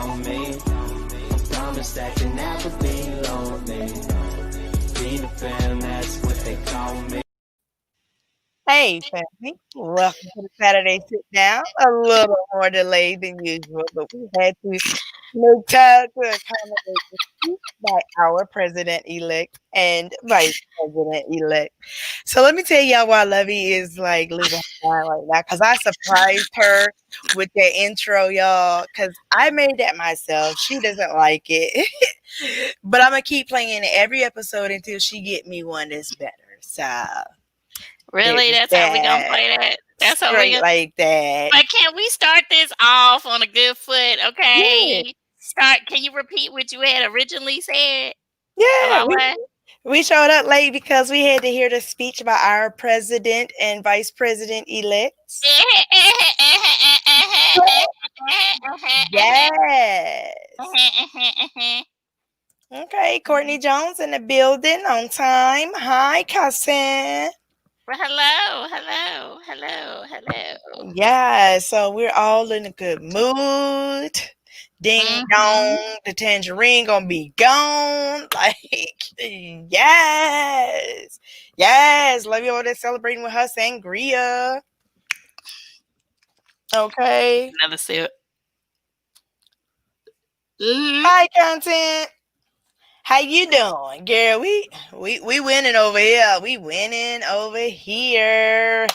on me. I promise that you never be lonely. Be the fam, that's what they call me. Hey, family. Welcome to the Saturday Sit Down. A little more delayed than usual, but we had to make time to accommodate the speech by our president-elect and vice president-elect. So let me tell y'all why Lovey is like losing her mind right now, because I surprised her with that intro, y'all, because I made that myself. She doesn't like it. But I'm going to keep playing it every episode until she get me one that's better. So there's Really? That's how we gonna that. play that? That's how we Straight gonna. like that. But can we start this off on a good foot? Yeah, Okay. Start. Can you repeat what you had originally said yeah. about what? We showed up late because we had to hear the speech about our president and vice president elect. Yes. Okay, Courtney Jones in the building on time. Hi, cousin. Hello, hello, hello, hello. Yeah, so we're all in a good mood. Ding Mhm. dong, the tangerine gonna be gone. Like, yes, yes. Love you over there celebrating with her sangria. Okay. Another sip. Mhm. Hi, content. How you doing, girl? We winning over here. We winning over here,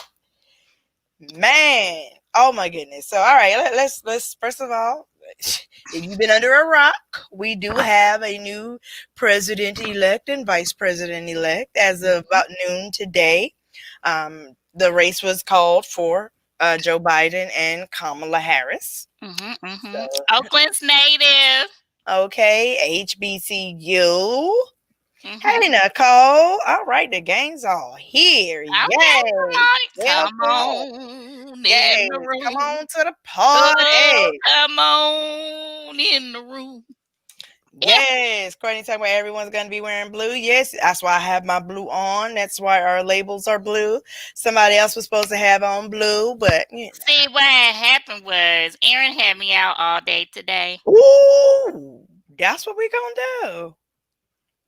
man. Oh my goodness. So all right, let's first of all, if you've been under a rock, we do have a new president elect and vice president elect as of about noon today. The race was called for Joe Biden and Kamala Harris. So, Oakland's native. okay, HBCU. Hey, Mhm. Nicole. All right, the gang's all here. Okay, Yay. come Welcome. on Yes. in the Come room. on to the Oh, party. come on in the room. Yeah. Yes. Courtney talking about everyone's going to be wearing blue. Yes. That's why I have my blue on. That's why our labels are blue. Somebody else was supposed to have on blue, but See, what had happened was Aaron had me out all day today. ooh, that's what we going to do.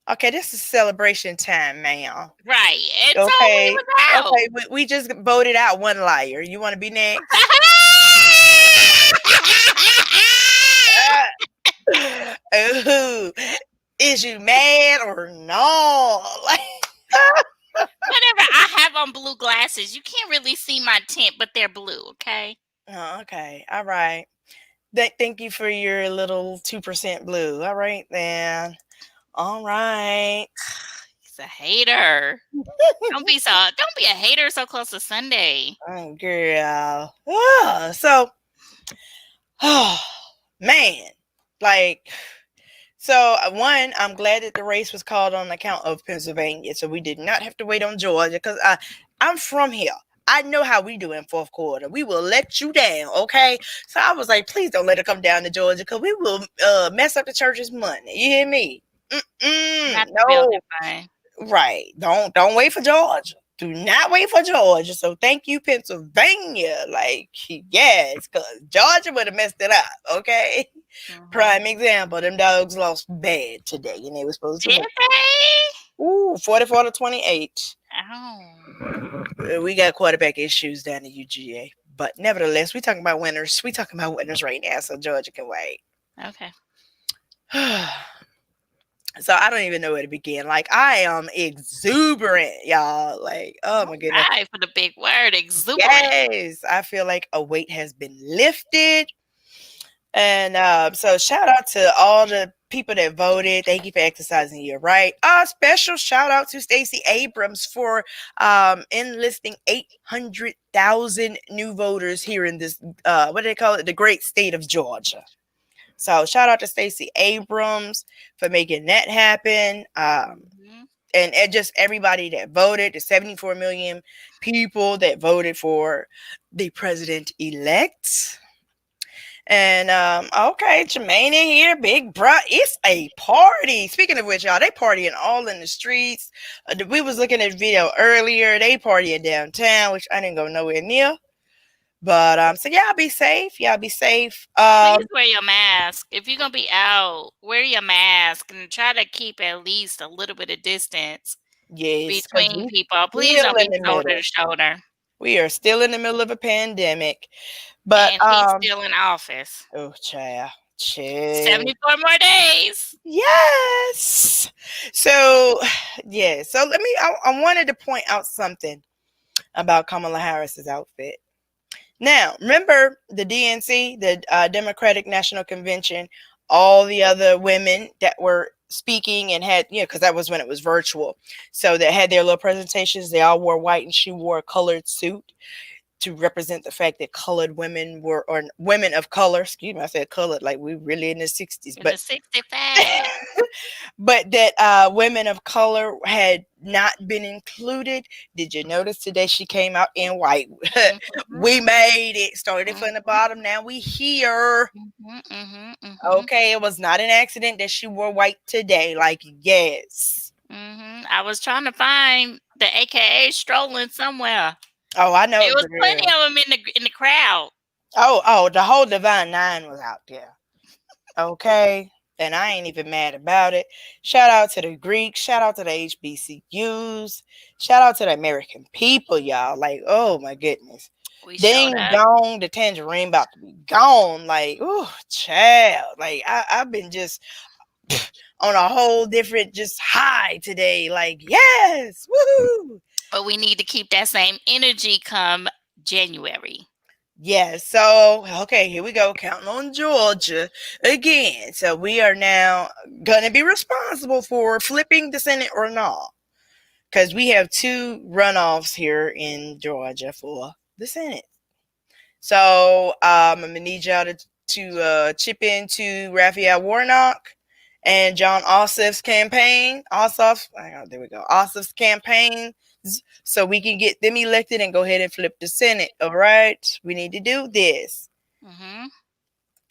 Okay, this is celebration time, man. Right. And so we Okay. was out. Okay, we just voted out one liar. You want to be next? Ooh, is you mad or no? Like, Whatever. I have on blue glasses. You can't really see my tint, but they're blue, okay? oh, okay, all right. Thank you for your little 2% blue. All right, then. All right. He's a hater. Don't be a hater so close to Sunday. Oh, girl. Oh, so, oh, man, like. So, one, I'm glad that the race was called on account of Pennsylvania, so we did not have to wait on Georgia because I'm from here. I know how we do in fourth quarter. We will let you down, okay? So I was like, please don't let it come down to Georgia because we will mess up the church's money. You hear me? Not the building No, fine. right. Don't wait for Georgia. Do not wait for Georgia. So thank you, Pennsylvania. Like, yes, because Georgia would have messed it up, okay? Prime example, them dogs lost bad today, and they were supposed to Did win. they? Ooh, 44-28. Oh. We got quarterback issues down at UGA. But nevertheless, we talking about winners. We talking about winners right now, so Georgia can wait. Okay. So I don't even know where to begin. Like, I am exuberant, y'all. Like, oh my goodness. Right, for the big word, exuberant. Yes, I feel like a weight has been lifted. And so shout out to all the people that voted. Thank you for exercising your right. Special shout out to Stacey Abrams for enlisting 800,000 new voters here in this what do they call it? The great state of Georgia. So shout out to Stacey Abrams for making that happen. And just everybody that voted, the 74 million people that voted for the president elect. And okay, Jermaine in here, big bro. It's a party. Speaking of which, y'all, they partying all in the streets. We was looking at a video earlier. They partying downtown, which I didn't go nowhere near. But so y'all be safe. Y'all be safe. Please wear your mask. If you're gonna be out, wear your mask and try to keep at least a little bit of distance Yes, because between we people. Please still don't in be the shoulder to middle. shoulder. We are still in the middle of a pandemic. But And he's still in office. oh child. Chill. 74 more days. Yes. So yeah. So let me I wanted to point out something about Kamala Harris's outfit. Now, remember the DNC, the Democratic National Convention, all the other women that were speaking and had, because that was when it was virtual. So they had their little presentations. They all wore white and she wore a colored suit to represent the fact that colored women were, or women of color, excuse me, I said colored like we really in the 60s, In but the 65. but that women of color had not been included. Did you notice today she came out in white? Mhm, We made it. Started from the mhm, bottom. Now we here. mhm, mhm, mhm, Okay, it was not an accident that she wore white today. Like, yes. mhm. I was trying to find the AKA strolling somewhere. Oh, I know, It was plenty girl. of them in the crowd. Oh, the whole Divine Nine was out there. Okay. And I ain't even mad about it. Shout out to the Greeks. Shout out to the HBCUs. Shout out to the American people, y'all. Like, oh my goodness. We showed Ding up. dong, the tangerine about to be gone. Like, oh, child. Like, I've been just on a whole different just high today. Like, yes, woohoo. But we need to keep that same energy come January. Yes. So, okay, here we go. Counting on Georgia again. So, we are now going to be responsible for flipping the Senate or not. Because we have two runoffs here in Georgia for the Senate. So, I'm going to need y'all to chip into Raphael Warnock and John Ossoff's campaign. There we go. Ossoff's campaign. So we can get them elected and go ahead and flip the Senate. All right. We need to do this. Hmm.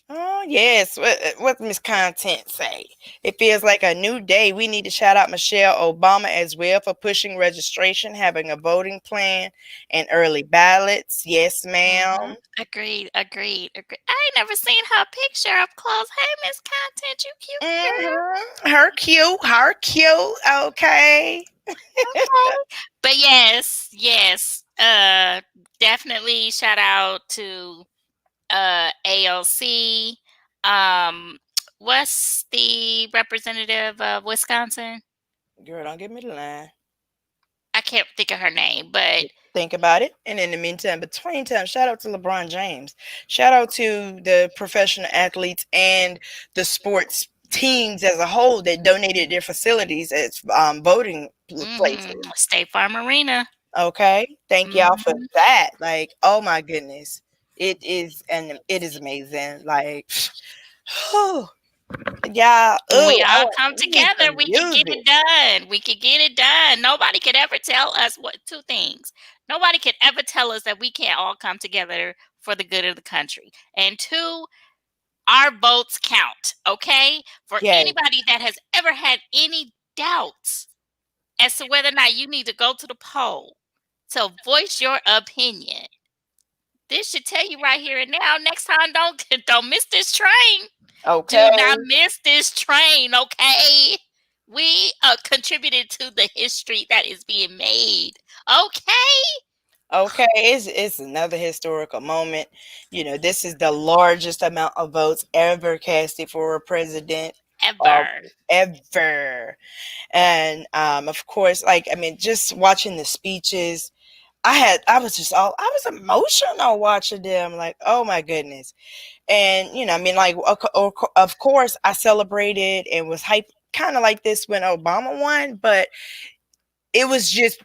Oh, yes. What Miss Content say? It feels like a new day. We need to shout out Michelle Obama as well for pushing registration, having a voting plan, and early ballots. Yes, Hmm. ma'am. Agreed. Agreed. Agreed. I ain't never seen her picture up close. Hey, Miss Content, you cute girl. Her cute. Her cute. Okay. Okay. But yes, yes. Definitely shout out to AOC. Um, what's the representative of Wisconsin? Girl, don't give me the line. I can't think of her name, but Think about it. And in the meantime, between time, shout out to LeBron James. Shout out to the professional athletes and the sports teams as a whole that donated their facilities as voting places. State Farm Arena. Okay. Thank y'all for Mhm. that. Like, oh my goodness. It is amazing. Like, yeah. When Oh, we all come we need together, some we can get music. it done. We can get it done. Nobody could ever tell us what two things. Nobody could ever tell us that we can't all come together for the good of the country. And two, our votes count, okay? For Yes. anybody that has ever had any doubts as to whether or not you need to go to the poll to voice your opinion. This should tell you right here and now. Next time, don't miss this train. Do Okay. not miss this train, okay? We contributed to the history that is being made. Okay? Okay, it's another historical moment. This is the largest amount of votes ever casted for a president of Ever. ever. And of course, like I mean, just watching the speeches, I was emotional watching them. Like, oh my goodness. And I mean, like of course, I celebrated and was hyped kind of like this when Obama won, but it was just,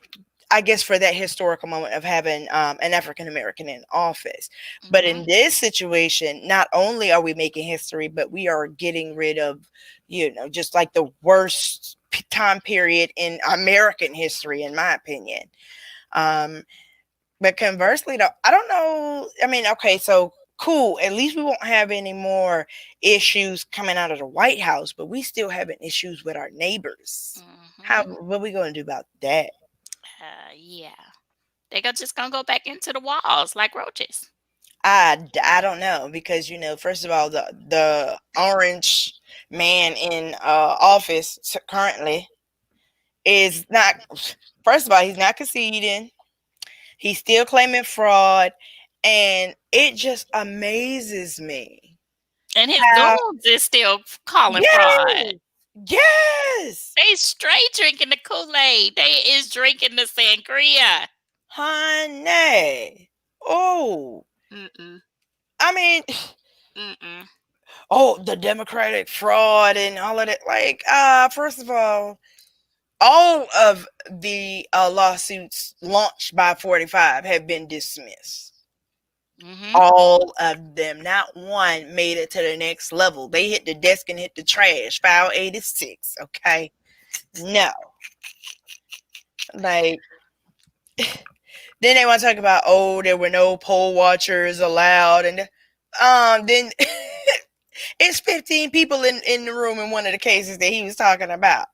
I guess, for that historical moment of having an African American in office. But Hmm. in this situation, not only are we making history, but we are getting rid of, just like the worst time period in American history, in my opinion. Um, but conversely, though, I don't know. I mean, okay, so cool. At least we won't have any more issues coming out of the White House, but we still having issues with our neighbors. Hmm. What are we going to do about that? Yeah. Just gonna go back into the walls like roaches. I don't know because first of all, the orange man in office currently is not. First of all, he's not conceding. He's still claiming fraud, and it just amazes me. And his How, goons is still calling fraud. yes, yes, They straight drinking the Kool-Aid. They is drinking the sangria. honey. Oh, Mm-mm. I mean, Mm-mm. oh, the Democratic fraud and all of that. Like, first of all of the lawsuits launched by 45 have been dismissed. Mm-hmm. All of them, not one made it to the next level. They hit the desk and hit the trash. File 86. Okay, no, like. Then they want to talk about, there were no poll watchers allowed, and then it's 15 people in the room in one of the cases that he was talking about.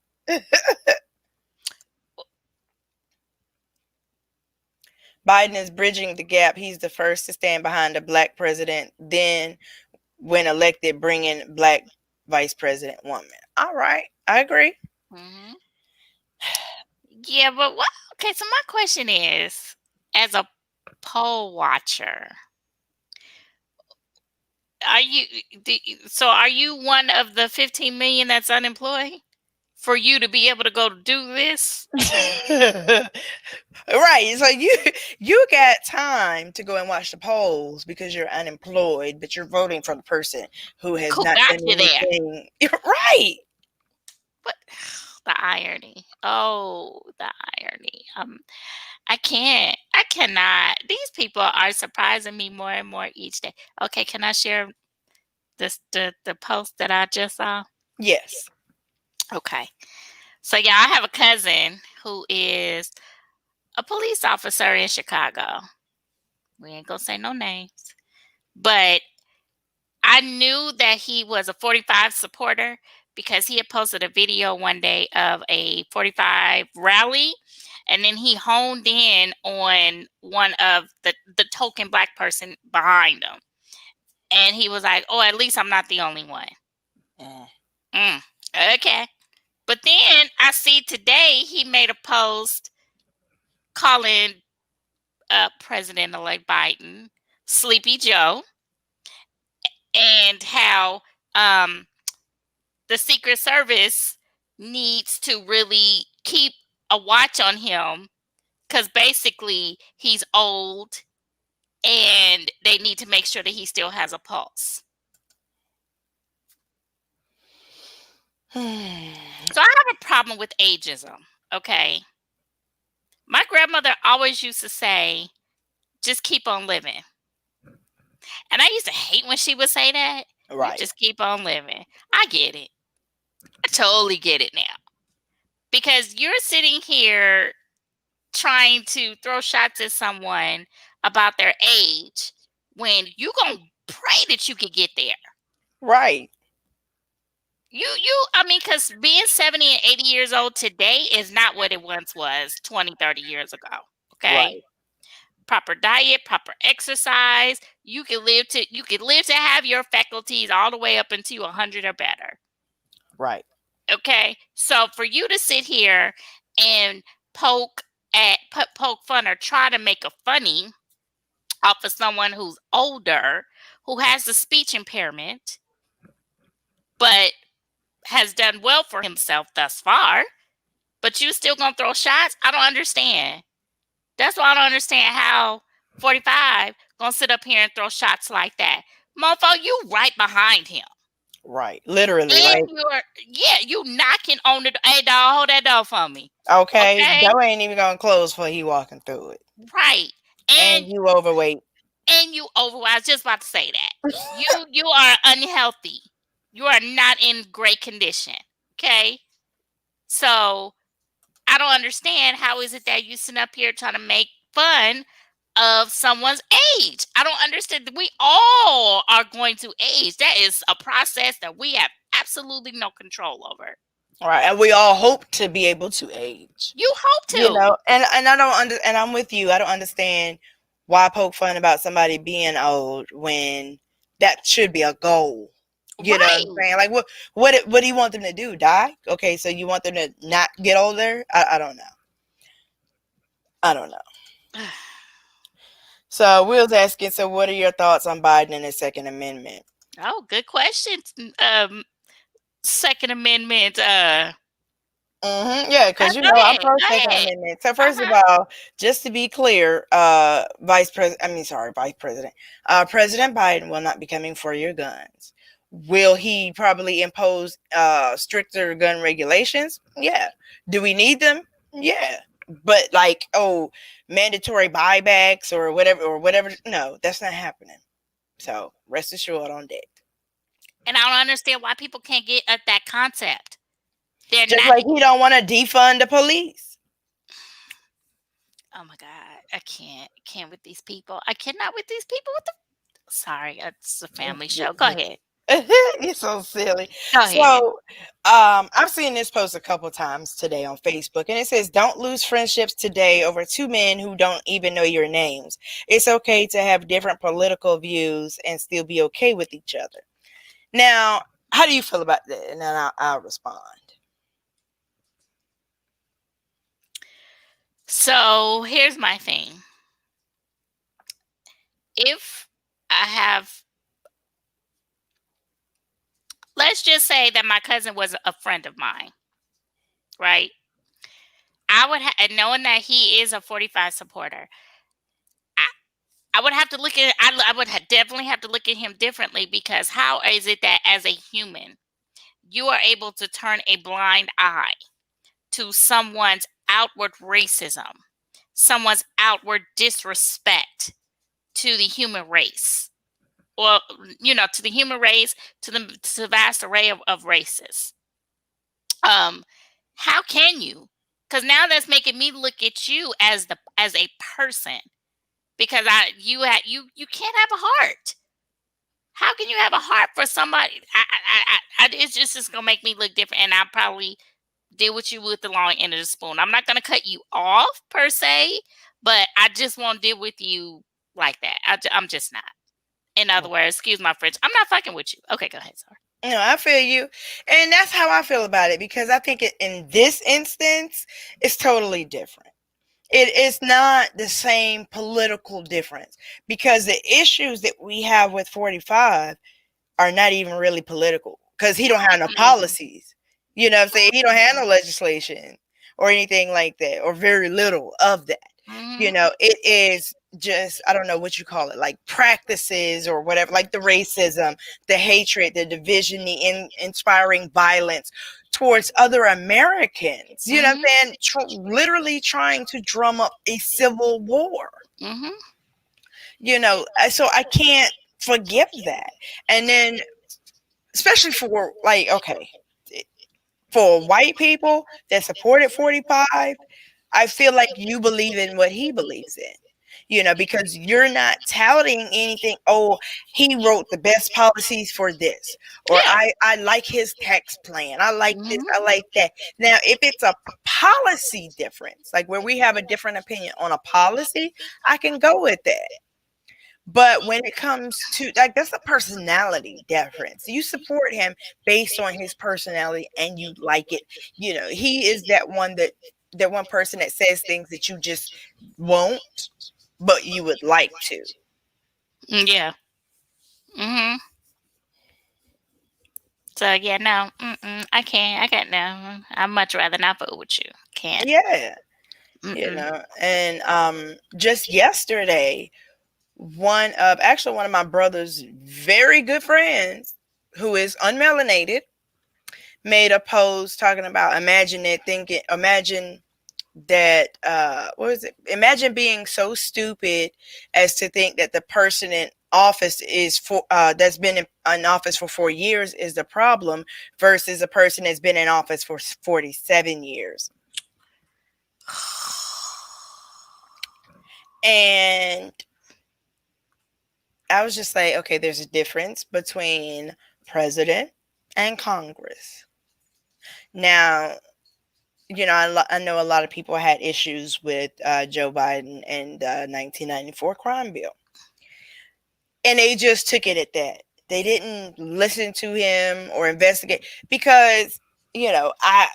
Biden is bridging the gap. He's the first to stand behind a black president. Then, when elected, bring in black vice president woman. All right, I agree. Mm-hmm. Yeah, but what? Okay, so my question is, as a poll watcher, are you one of the 15 million that's unemployed for you to be able to go do this? Right. So you got time to go and watch the polls because you're unemployed, but you're voting for the person who has Who not got done you there? anything. Right. But the irony. Oh, the irony. I cannot. These people are surprising me more and more each day. Okay, can I share the post that I just saw? Yes. Okay. So yeah, I have a cousin who is a police officer in Chicago. We ain't gonna say no names. But I knew that he was a 45 supporter because he had posted a video one day of a 45 rally, and then he honed in on one of the token black person behind him. And he was like, "Oh, at least I'm not the only one." Okay. But then I see today he made a post calling President-elect Biden Sleepy Joe, and how the Secret Service needs to really keep a watch on him because basically he's old and they need to make sure that he still has a pulse. So I have a problem with ageism, okay? My grandmother always used to say, just keep on living. And I used to hate when she would say that. Right. Just keep on living. I get it. I totally get it now. Because you're sitting here trying to throw shots at someone about their age when you gonna pray that you could get there. Right. Because being 70 and 80 years old today is not what it once was 20, 30 years ago. Okay. Right. Proper diet, proper exercise. You can live to have your faculties all the way up until 100 or better. Right. Okay. So for you to sit here and poke fun or try to make a funny off of someone who's older, who has a speech impairment, but has done well for himself thus far, but you still gonna throw shots? I don't understand. That's why I don't understand how 45 gonna sit up here and throw shots like that. Motherfucker, you right behind him. Right. Literally. And you knocking on the door. Hey, dog, hold that door for me. Okay. That ain't even gonna close before he walking through it. Right. And you overweight. And you overweight. I was just about to say that. You are unhealthy. You are not in great condition. Okay. So I don't understand how is it that you sit up here trying to make fun of someone's age. I don't understand. We all are going to age. That is a process that we have absolutely no control over. All right, and we all hope to be able to age. You hope to. And I don't and I'm with you. I don't understand Why poke fun about somebody being old when that should be a goal? You know what I'm Right. saying? Like, what do you want them to do? Die? Okay, so you want them to not get older? I don't know. I don't know. So Will's asking, so what are your thoughts on Biden and his Second Amendment? Oh, good question. Second Amendment. Yeah, because Go I'm ahead. pro Go Second ahead. Amendment. So first of Uh-huh. all, just to be clear, Vice President, President Biden will not be coming for your guns. Will he probably impose stricter gun regulations? Yeah. Do we need them? Yeah. But like, oh, mandatory buybacks or whatever. No, that's not happening. So rest assured on deck. And I don't understand why people can't get at that concept. They're Just not. like he don't want to defund the police. Oh my God, I can't with these people. I cannot with these people. What the? Sorry, it's a family show. Go ahead. You're so silly. Go ahead. So, I've seen this post a couple times today on Facebook, and it says, "Don't lose friendships today over two men who don't even know your names. It's okay to have different political views and still be okay with each other." Now, how do you feel about that? And then I'll respond. So here's my thing. If I have, let's just say that my cousin was a friend of mine, right? I would knowing that he is a 45 supporter, I, I would have to look at I would definitely have to look at him differently, because how is it that as a human you are able to turn a blind eye to someone's outward racism, someone's outward disrespect to the human race, or to the human race, to the vast array of races. How can you? Because now that's making me look at you as a person, because you can't have a heart. How can you have a heart for somebody? It's just gonna make me look different, and I'll probably deal with you with the long end of the spoon. I'm not gonna cut you off per se, but I just won't deal with you like that. I'm just not. In other words, excuse my French, I'm not fucking with you. Okay, go ahead, sorry. No, I feel you. And that's how I feel about it, because I think in this instance, it's totally different. It is not the same political difference, because the issues that we have with 45 are not even really political, because he don't have no policies. You know what I'm saying? He don't have no legislation or anything like that, or very little of that. Mm-hmm. It is just, I don't know what you call it, like practices or whatever, like the racism, the hatred, the division, the inspiring violence towards other Americans. You know what I'm saying? Literally trying to drum up a civil war. Mm-hmm. So I can't forgive that. And then, especially for like, okay, for white people that supported 45, I feel like you believe in what he believes in, because you're not touting anything. Oh, he wrote the best policies for this, or Yeah. I like his tax plan. I like this. Mhm. I like that. Now, if it's a policy difference, like where we have a different opinion on a policy, I can go with that. But when it comes to, like, that's a personality difference. You support him based on his personality and you like it. He is that one person that says things that you just won't, but you would like to. Yeah. Mhm. So yeah, no, I can't. I got no. I'd much rather not vote with you. Can't. Yeah. Mm-mm. And just yesterday, one of my brother's very good friends, who is unmelanated, made a post talking about imagine that what is it? Imagine being so stupid as to think that the person in office is that's been in office for 4 years is the problem, versus a person that's been in office for 47 years. And I was just like, okay, there's a difference between president and Congress. Now, you know, I know a lot of people had issues with Joe Biden and 1994 crime bill, and they just took it at that. They didn't listen to him or investigate because, you know, I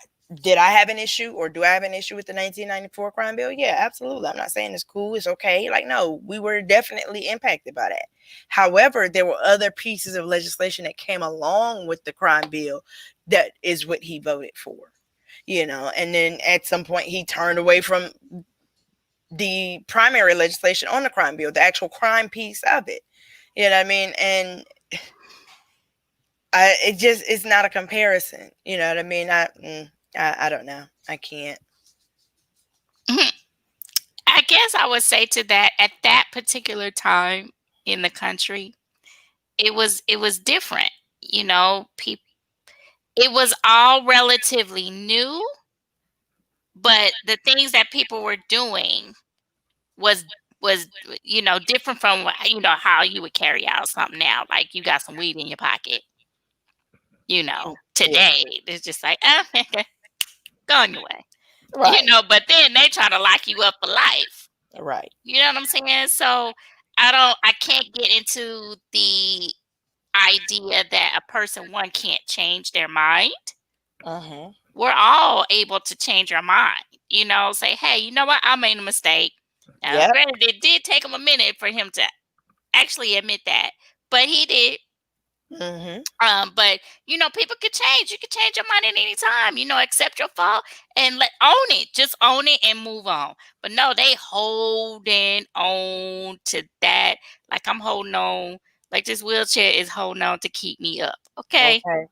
have an issue, or do I have an issue with the 1994 crime bill? Yeah, absolutely. I'm not saying it's cool, it's okay. Like, no, we were definitely impacted by that. However, there were other pieces of legislation that came along with the crime bill that is what he voted for, you know. And then at some point he turned away from the primary legislation on the crime bill, the actual crime piece of it. You know what I mean? And it's not a comparison. You know what I mean? I don't know. I can't. I guess I would say to that, at that particular time in the country, it was different. You know, people, it was all relatively new, but the things that people were doing was you know, different from you know, how you would carry out something now. Like, you got some weed in your pocket, you know. Today it's just like, go on your way, Right. you know. But then they try to lock you up for life, Right. you know what I'm saying? So I can't get into the idea that a person, one, can't change their mind. Uh-huh. We're all able to change our mind, you know. Say, hey, you know what, I made a mistake. Now, Yep. granted, it did take him a minute for him to actually admit that, but he did. Mm-hmm. But you know, people could change. You could change your mind at any time. You know, accept your fault and own it. Just own it and move on. But no, they holding on to that. Like, I'm holding on. Like, this wheelchair is holding on to keep me up. Okay. Okay.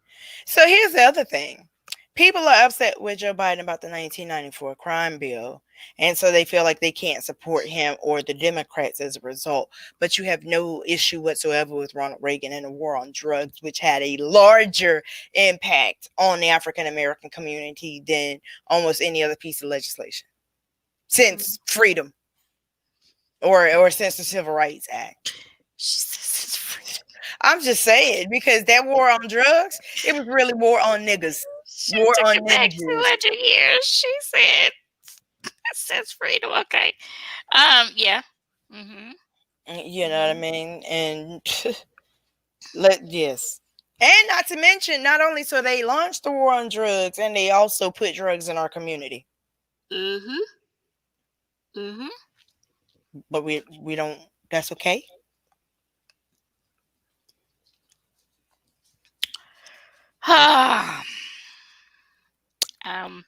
So here's the other thing. People are upset with Joe Biden about the 1994 crime bill, and so they feel like they can't support him or the Democrats as a result. But you have no issue whatsoever with Ronald Reagan and the war on drugs, which had a larger impact on the African American community than almost any other piece of legislation since freedom or since the Civil Rights Act. I'm just saying, because that war on drugs, it was really war on niggas. She War took on it back ninjas. 200 years. She said, "Since freedom." Okay. Yeah. Mm-hmm. You know what I mean? And yes. And not to mention, not only so they launched the war on drugs, and they also put drugs in our community. Mm-hmm. Mm-hmm. But we don't. That's okay. um.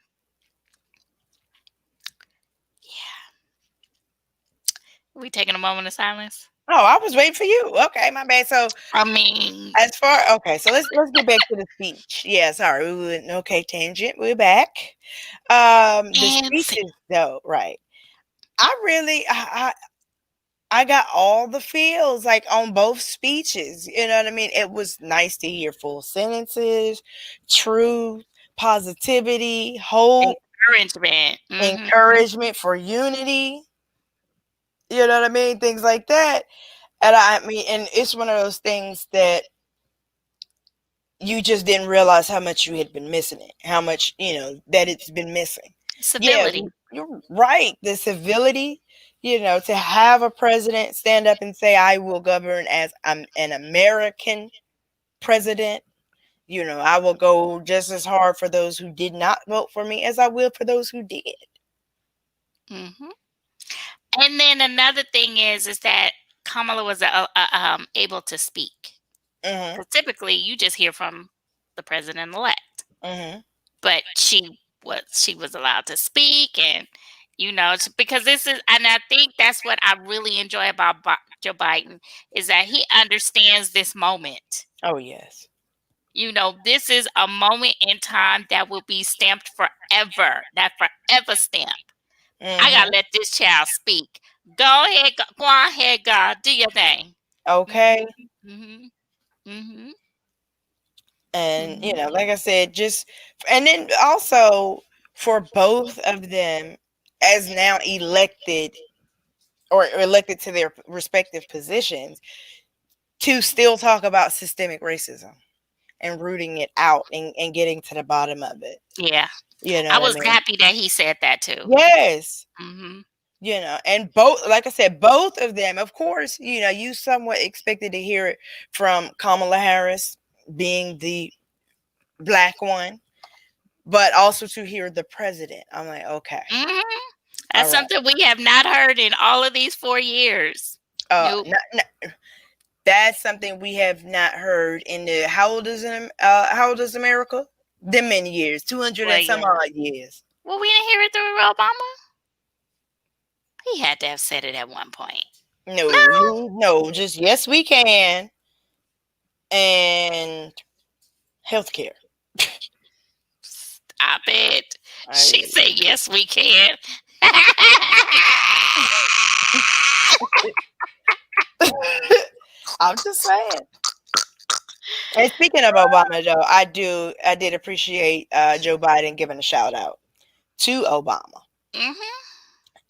We taking a moment of silence. Oh, I was waiting for you. Okay, my bad. So I mean, as far so let's get back to the speech. Yeah, sorry. We went okay, tangent. We're back. The speeches though, right. I really I got all the feels like on both speeches. You know what I mean? It was nice to hear full sentences, truth, positivity, hope, encouragement. Mm-hmm. encouragement for unity. You know what I mean? Things like that. And I mean, and it's one of those things that you just didn't realize how much you had been missing it, how much, you know, that it's been missing. Civility. Yeah, you're right. The civility, you know, to have a president stand up and say, I will govern as I'm an American president. You know, I will go just as hard for those who did not vote for me as I will for those who did. Mm-hmm. And then another thing is that Kamala was able to speak. Mm-hmm. Typically, you just hear from the president-elect. Mm-hmm. But she was allowed to speak, and you know, because this is, and I think that's what I really enjoy about Joe Biden, is that he understands this moment. Oh yes. You know, this is a moment in time that will be stamped forever. That forever stamp. Mm-hmm. I gotta let this child speak. Go ahead, God, do your thing. Okay. Mm-hmm. Mm-hmm. And you know, like I said, and then also for both of them as now elected or elected to their respective positions, to still talk about systemic racism. and rooting it out and getting to the bottom of it. Yeah. You know I what I was mean? happy that he said that too. Yes. Mm-hmm. You know, and both, like I said, both of them, of course, you know, you somewhat expected to hear it from Kamala Harris being the black one, but also to hear the president. I'm like, okay, Mm-hmm. all That's right. something we have not heard in all of these 4 years. Nope. That's something we have not heard in the how old is America? Them many years, 200 Well, and some yeah. odd years. Well, we didn't hear it through Obama. He had to have said it at one point. No, just yes we can and healthcare. Stop it. She said, yes, we can. I'm just saying. And speaking of Obama, though, I did appreciate Joe Biden giving a shout out to Obama. Mm-hmm.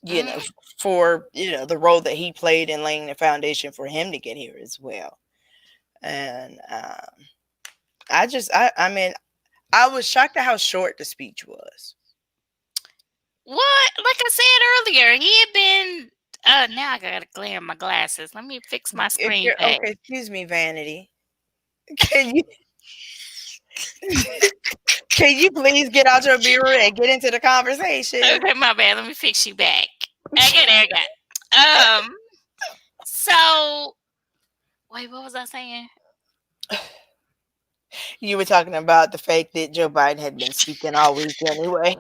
You know, for the role that he played in laying the foundation for him to get here as well. And I mean, I was shocked at how short the speech was. What? Like I said earlier, he had been. Now I gotta glare in my glasses. Let me fix my screen back. Okay, excuse me, Vanity. Can you please get out your mirror and get into the conversation? Okay, my bad. Let me fix you back. Okay, there you go. So wait, what was I saying? You were talking about the fact that Joe Biden had been speaking all week anyway.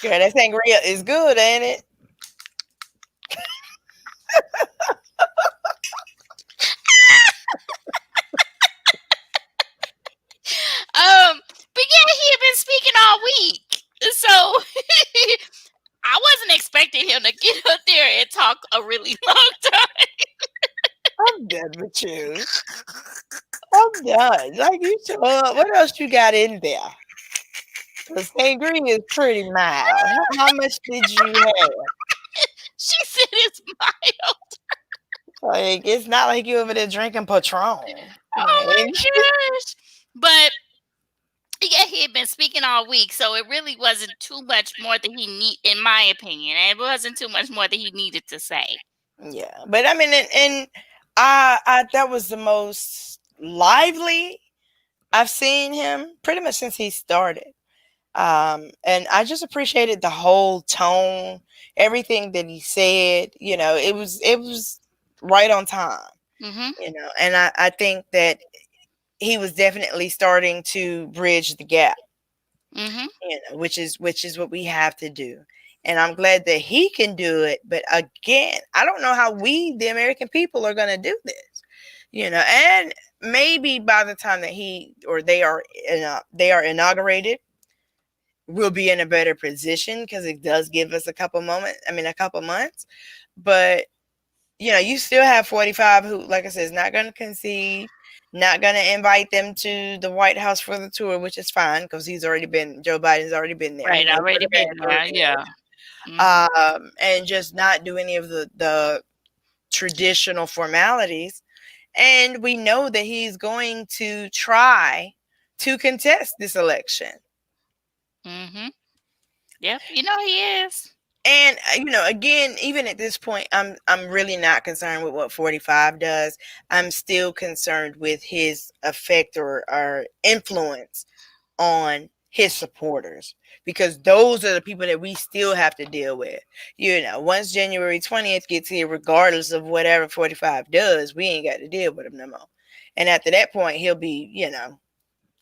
Girl, that sangria is good, ain't it? But yeah, he had been speaking all week. So I wasn't expecting him to get up there and talk a really long time. I'm done with you. I'm done. Like you said, what else you got in there? The sangria is pretty mild. How much did you have? She said it's mild. Like it's not like you over there drinking Patron. Oh my gosh! But yeah, he had been speaking all week, so it really wasn't too much more that he need, in my opinion. It wasn't too much more that he needed to say. Yeah, but I mean, and I that was the most lively I've seen him pretty much since he started. And I just appreciated the whole tone, everything that he said. You know, it was right on time. Mm-hmm. You know, and I think that he was definitely starting to bridge the gap. Mm-hmm. You know, which is what we have to do. And I'm glad that he can do it. But again, I don't know how we, the American people, are going to do this. You know, and maybe by the time that he or they are inaugurated, we'll be in a better position because it does give us a couple months. But you know, you still have 45 who, like I said, is not going to concede, not going to invite them to the White House for the tour, which is fine because Joe Biden's already been there. Right, already been there, yeah. Mm-hmm. And just not do any of the traditional formalities. And we know that he's going to try to contest this election. Mm-hmm. Yep, you know he is. And you know, again, even at this point, I'm really not concerned with what 45 does. I'm still concerned with his effect or influence on his supporters, because those are the people that we still have to deal with. You know, once January 20th gets here, regardless of whatever 45 does, we ain't got to deal with him no more. And after that point, he'll be, you know,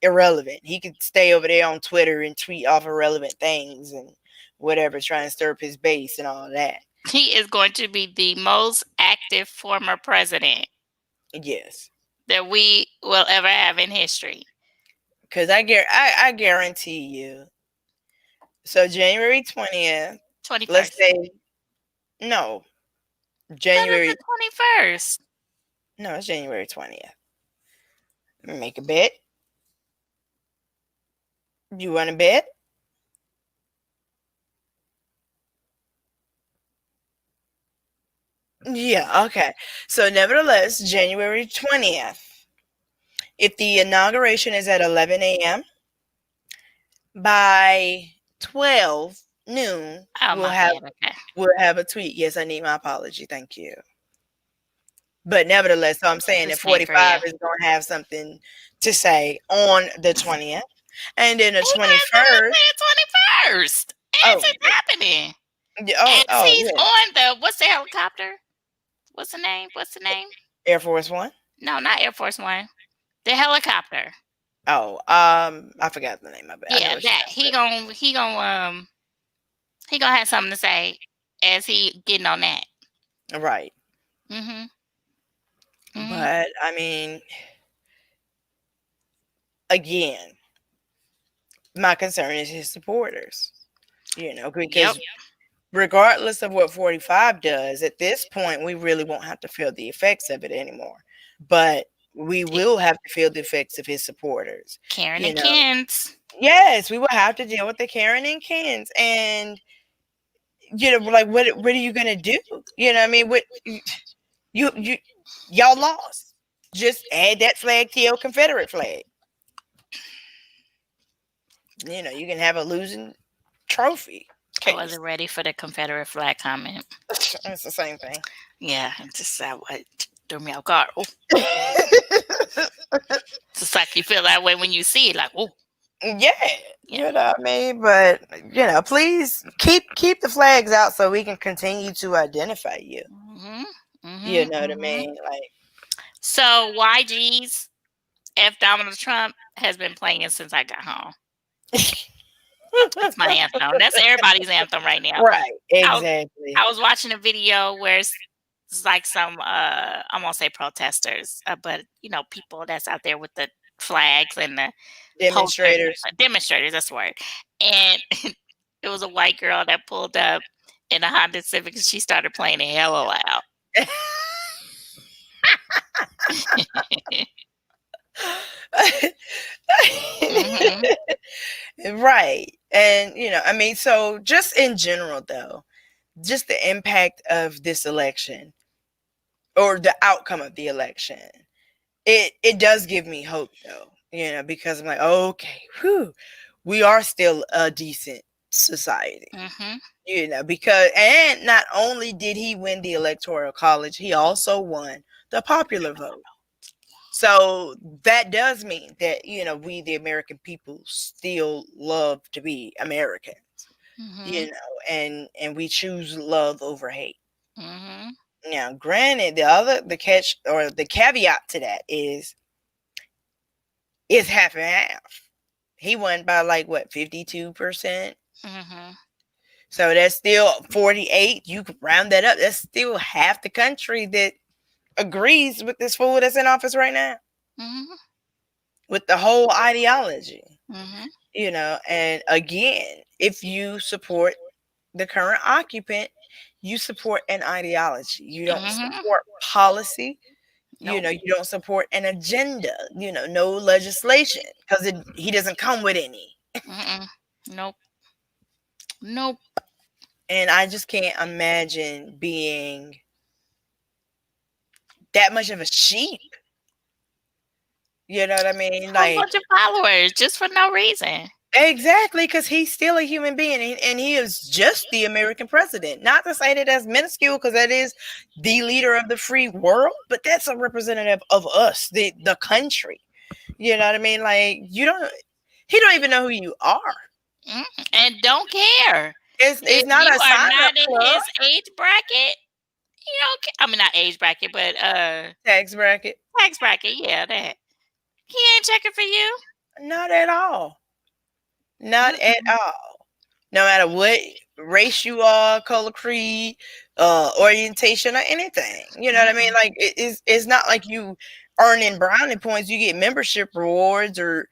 irrelevant. He could stay over there on Twitter and tweet off irrelevant things and whatever, trying to stir up his base and all that. He is going to be the most active former president. Yes. That we will ever have in history. Because I guarantee you. So January 20th. 21st. Let's say, no. January 21st. No, it's January 20th. Make a bet. You want to bet? Yeah, okay. So nevertheless, January 20th. If the inauguration is at 11 a.m., by 12 noon, Oh, my bad. Okay. we'll have a tweet. Yes, I need my apology. Thank you. But nevertheless, so I'm saying that Just saying for 45 you. is going to have something to say on the 20th. And then the He 21st. the 21st. As Oh, it's happening. oh, As he's yeah. on the, what's the helicopter? What's the name? What's the name? Air Force One. No, not Air Force One. The helicopter. Oh, I forgot the name of it. I know Yeah, what you're that he gonna have something to say as he getting on that. right. Mhm. But I mean, again, my concern is his supporters. Because regardless of what 45 does, at this point, we really won't have to feel the effects of it anymore. But we will have to feel the effects of his supporters. Karen and Kens. Yes, we will have to deal with the Karen and Kens. And, like, what are you going to do? I mean, what y'all lost. Just add that flag to your Confederate flag. You can have a losing trophy. I wasn't ready for the Confederate flag comment. It's the same thing. Yeah, it's just that what threw me off guard. Oh. It's like you feel that way when you see it, like, oh. Yeah, you know what I mean? But, please keep the flags out so we can continue to identify you. You know what I mean? Like, so YG's F Donald Trump has been playing since I got home. That's my anthem. That's everybody's anthem right now. Right, exactly. I was watching a video where it's like some, I'm going to say protesters, but, people that's out there with the flags and the demonstrators. Demonstrators, that's the word. And it was a white girl that pulled up in a Honda Civic and she started playing it hella loud. Right. And, I mean, so just in general, though, just the impact of this election or the outcome of the election, it does give me hope, though, because I'm like, okay, we are still a decent society, because, and not only did he win the Electoral College, he also won the popular vote. So that does mean that, we, the American people, still love to be Americans, and we choose love over hate. Now, granted, the catch or the caveat to that is it's half and half. He won by 52%. So that's still 48. You could round that up. That's still half the country that agrees with this fool that's in office right now, with the whole ideology, and again, if you support the current occupant, you support an ideology. You don't support policy. You don't support an agenda. No legislation, because he doesn't come with any. Nope. And I just can't imagine being that much of a sheep. You know what I mean? Like a bunch of followers just for no reason. Exactly, because he's still a human being, and he is just the American president. Not to say that that's minuscule, because that is the leader of the free world, but that's a representative of us, the country. You know what I mean? Like, he don't even know who you are, and don't care. It's if not you a are not in club. his age bracket. I mean, not age bracket, but tax bracket. Tax bracket, yeah, that. He ain't checking for you. Not at all. Not at all. No matter what race you are, color, creed, orientation, or anything. You know what I mean? Like, it's not like you earning brownie points. You get membership rewards or,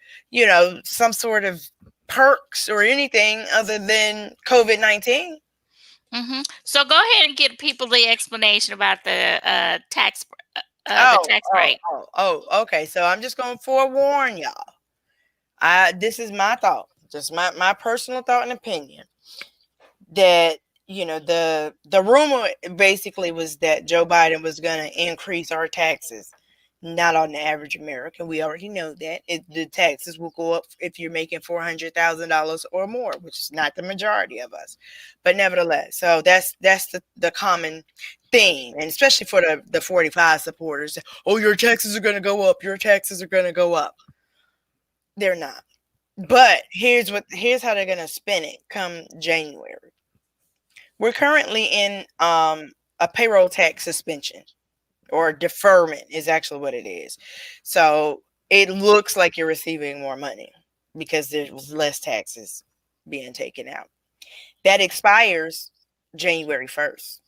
some sort of perks or anything other than COVID-19. So go ahead and give people the explanation about the tax break. Okay. So I'm just going to forewarn y'all. This is my thought, just my personal thought and opinion, that the rumor basically was that Joe Biden was going to increase our taxes Not on the average American. We already know that. The taxes will go up if you're making $400,000 or more, which is not the majority of us. But nevertheless, so that's the common theme, and especially for the 45 supporters. Oh, your taxes are going to go up. Your taxes are going to go up. They're not. But here's how they're going to spin it come January. We're currently in a payroll tax suspension, or deferment is actually what it is. So it looks like you're receiving more money because there's less taxes being taken out. That expires January 1st.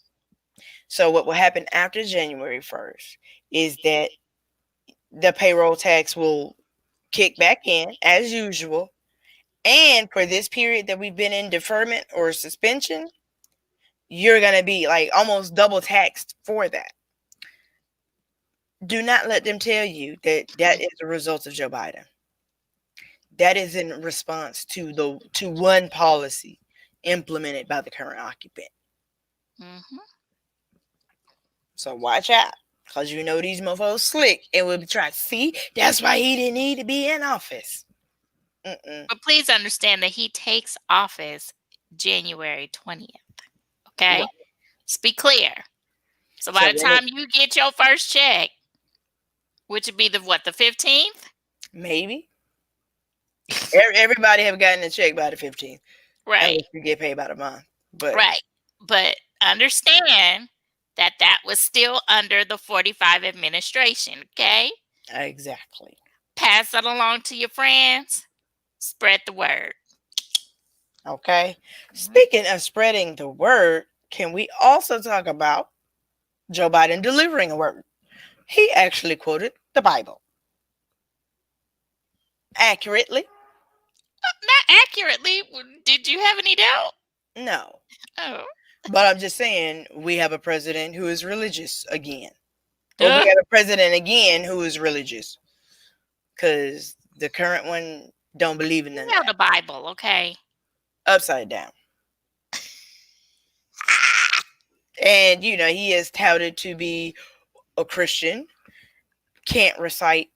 So what will happen after January 1st is that the payroll tax will kick back in as usual. And for this period that we've been in deferment or suspension, you're going to be like almost double taxed for that. Do not let them tell you that that is a result of Joe Biden. That is in response to one policy implemented by the current occupant. Mm-hmm. So watch out, because you know these mofos slick and will be trying to see. That's why he didn't need to be in office. But please understand that he takes office January 20th. Okay? Right. Let's be clear. So by the time you get your first check, which would be the 15th? Maybe. Everybody have gotten a check by the 15th. Right. You get paid by the month. But right. But understand that was still under the 45 administration, okay? Exactly. Pass that along to your friends. Spread the word. Okay. Speaking of spreading the word, can we also talk about Joe Biden delivering a word? He actually quoted the Bible. Accurately. Not accurately. Did you have any doubt? No. Oh. But I'm just saying, we have a president who is religious again. Or we have a president again who is religious. Because the current one don't believe in the Bible, okay? Upside down. And, he is touted to be a Christian. Can't recite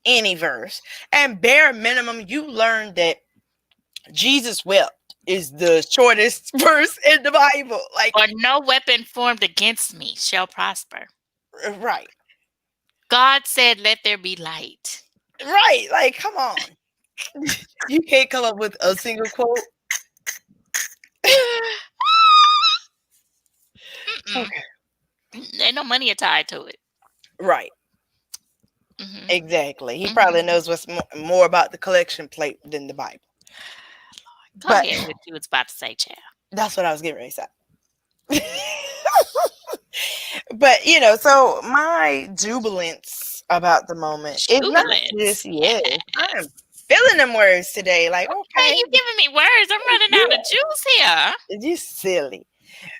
any verse. And bare minimum, you learn that Jesus wept is the shortest verse in the Bible. Or no weapon formed against me shall prosper. Right. God said, let there be light. Right. Come on. You can't come up with a single quote. Okay. Ain't no money tied to it. Right. Mm-hmm. Exactly. He probably knows what's more about the collection plate than the Bible. Go ahead what you was about to say, child. That's what I was getting ready to say. But, so my jubilance about the moment is not just, I'm feeling them words today. Okay. You giving me words. I'm running out of juice here. You silly.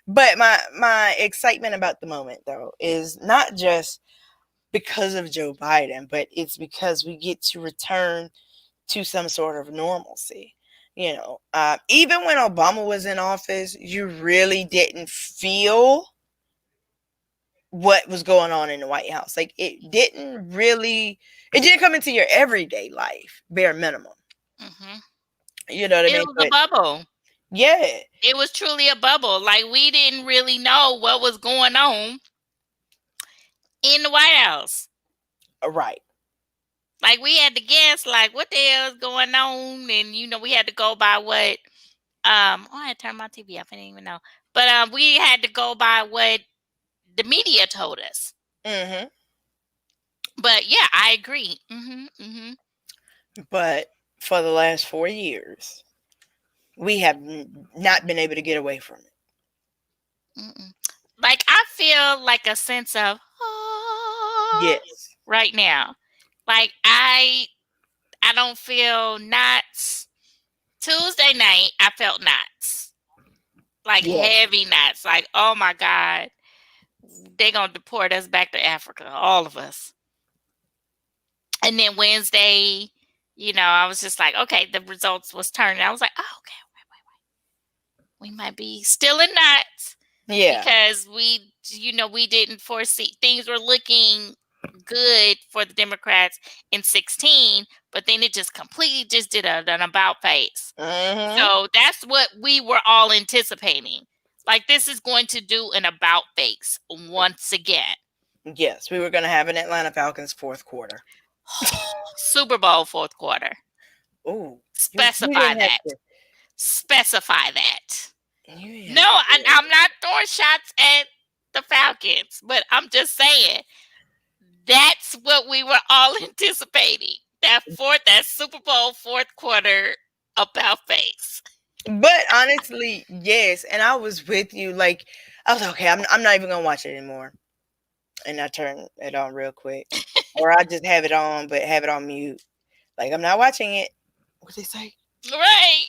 But my excitement about the moment, though, is not just because of Joe Biden, but it's because we get to return to some sort of normalcy. Even when Obama was in office, you really didn't feel what was going on in the White House. It didn't come into your everyday life, bare minimum. Mm-hmm. You know what I mean? It was a bubble. Yeah. It was truly a bubble. We didn't really know what was going on in the White House. Right. We had to guess, what the hell is going on? And, we had to go by what, I had to turn my TV off. I didn't even know. But we had to go by what the media told us. Mm-hmm. But, yeah, I agree. Mm-hmm. Mm-hmm. But for the last 4 years, we have not been able to get away from it. Mm-mm. I feel like a sense of, yes, right now. I don't feel knots. Tuesday night, I felt knots. Heavy knots. Oh my God. They're going to deport us back to Africa. All of us. And then Wednesday, I was just okay, the results was turning. I was okay, wait. We might be still in knots. Yeah. Because we didn't foresee. Things were looking good for the Democrats in 16, but then it just completely just did an about face. Mm-hmm. So that's what we were all anticipating. Like, this is going to do an about face once again. Yes, we were going to have an Atlanta Falcons fourth quarter. Super Bowl fourth quarter. Oh, Specify that. Specify that. Yeah. No, I'm not throwing shots at the Falcons, but I'm just saying that's what we were all anticipating. That Super Bowl fourth quarter about face. But honestly, yes, and I was with you. Like, I was like, okay, I'm not even gonna watch it anymore, and I turn it on real quick, or I just have it on, but have it on mute. Like, I'm not watching it. What they say? Right.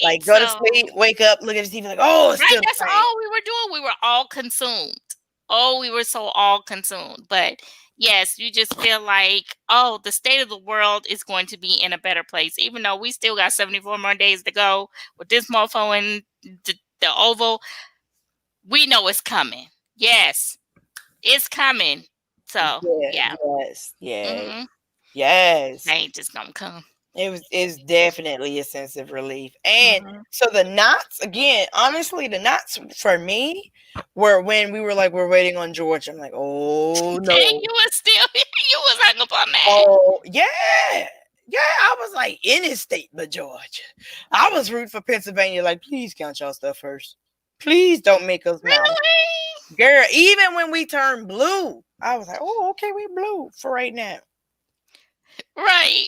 Like, go to sleep, wake up, look at the TV, like, oh, it's right. still That's playing. all we were doing. We were all consumed. Oh, we were so all consumed. But yes, you just feel like, oh, the state of the world is going to be in a better place, even though we still got 74 more days to go with this mofo and the Oval. We know it's coming. Yes, it's coming. So yeah. Yes. They ain't just gonna come. It's definitely a sense of relief. And so the knots, again, honestly, the knots for me were when we were like, we're waiting on Georgia. I'm like, oh no. And you was hung up on that. Oh, yeah. Yeah, I was like, any state but Georgia. I was rooting for Pennsylvania, like, please count y'all stuff first. Please don't make us mad. Really? Girl, even when we turned blue, I was like, oh, okay, we blue for right now. Right.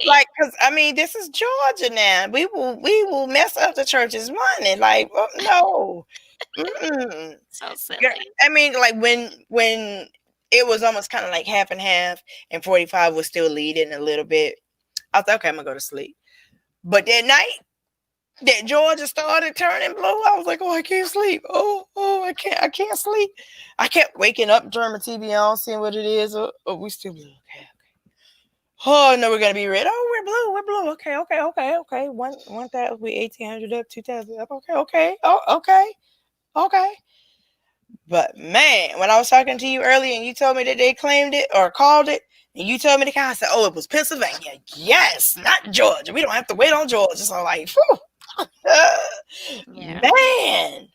Like, because I mean, this is Georgia now. We will mess up the church's money. Like, oh, no. So silly. I mean, like when it was almost kind of like half and half, and 45 was still leading a little bit. I thought, okay, I'm gonna go to sleep. But that night that Georgia started turning blue, I was like, oh, I can't sleep. Oh, I can't sleep. I kept waking up, turning my TV on, seeing what it is. Oh, we still blue. Okay. Oh no, we're gonna be red. Oh, we're blue. Okay. 1,000, we 1,800 up, 2,000 up. Okay. Oh, okay. But man, when I was talking to you earlier and you told me that they claimed it or called it, and you told me the kind, I said, oh, it was Pennsylvania. Yes, not Georgia. We don't have to wait on Georgia. So like, yeah. Man.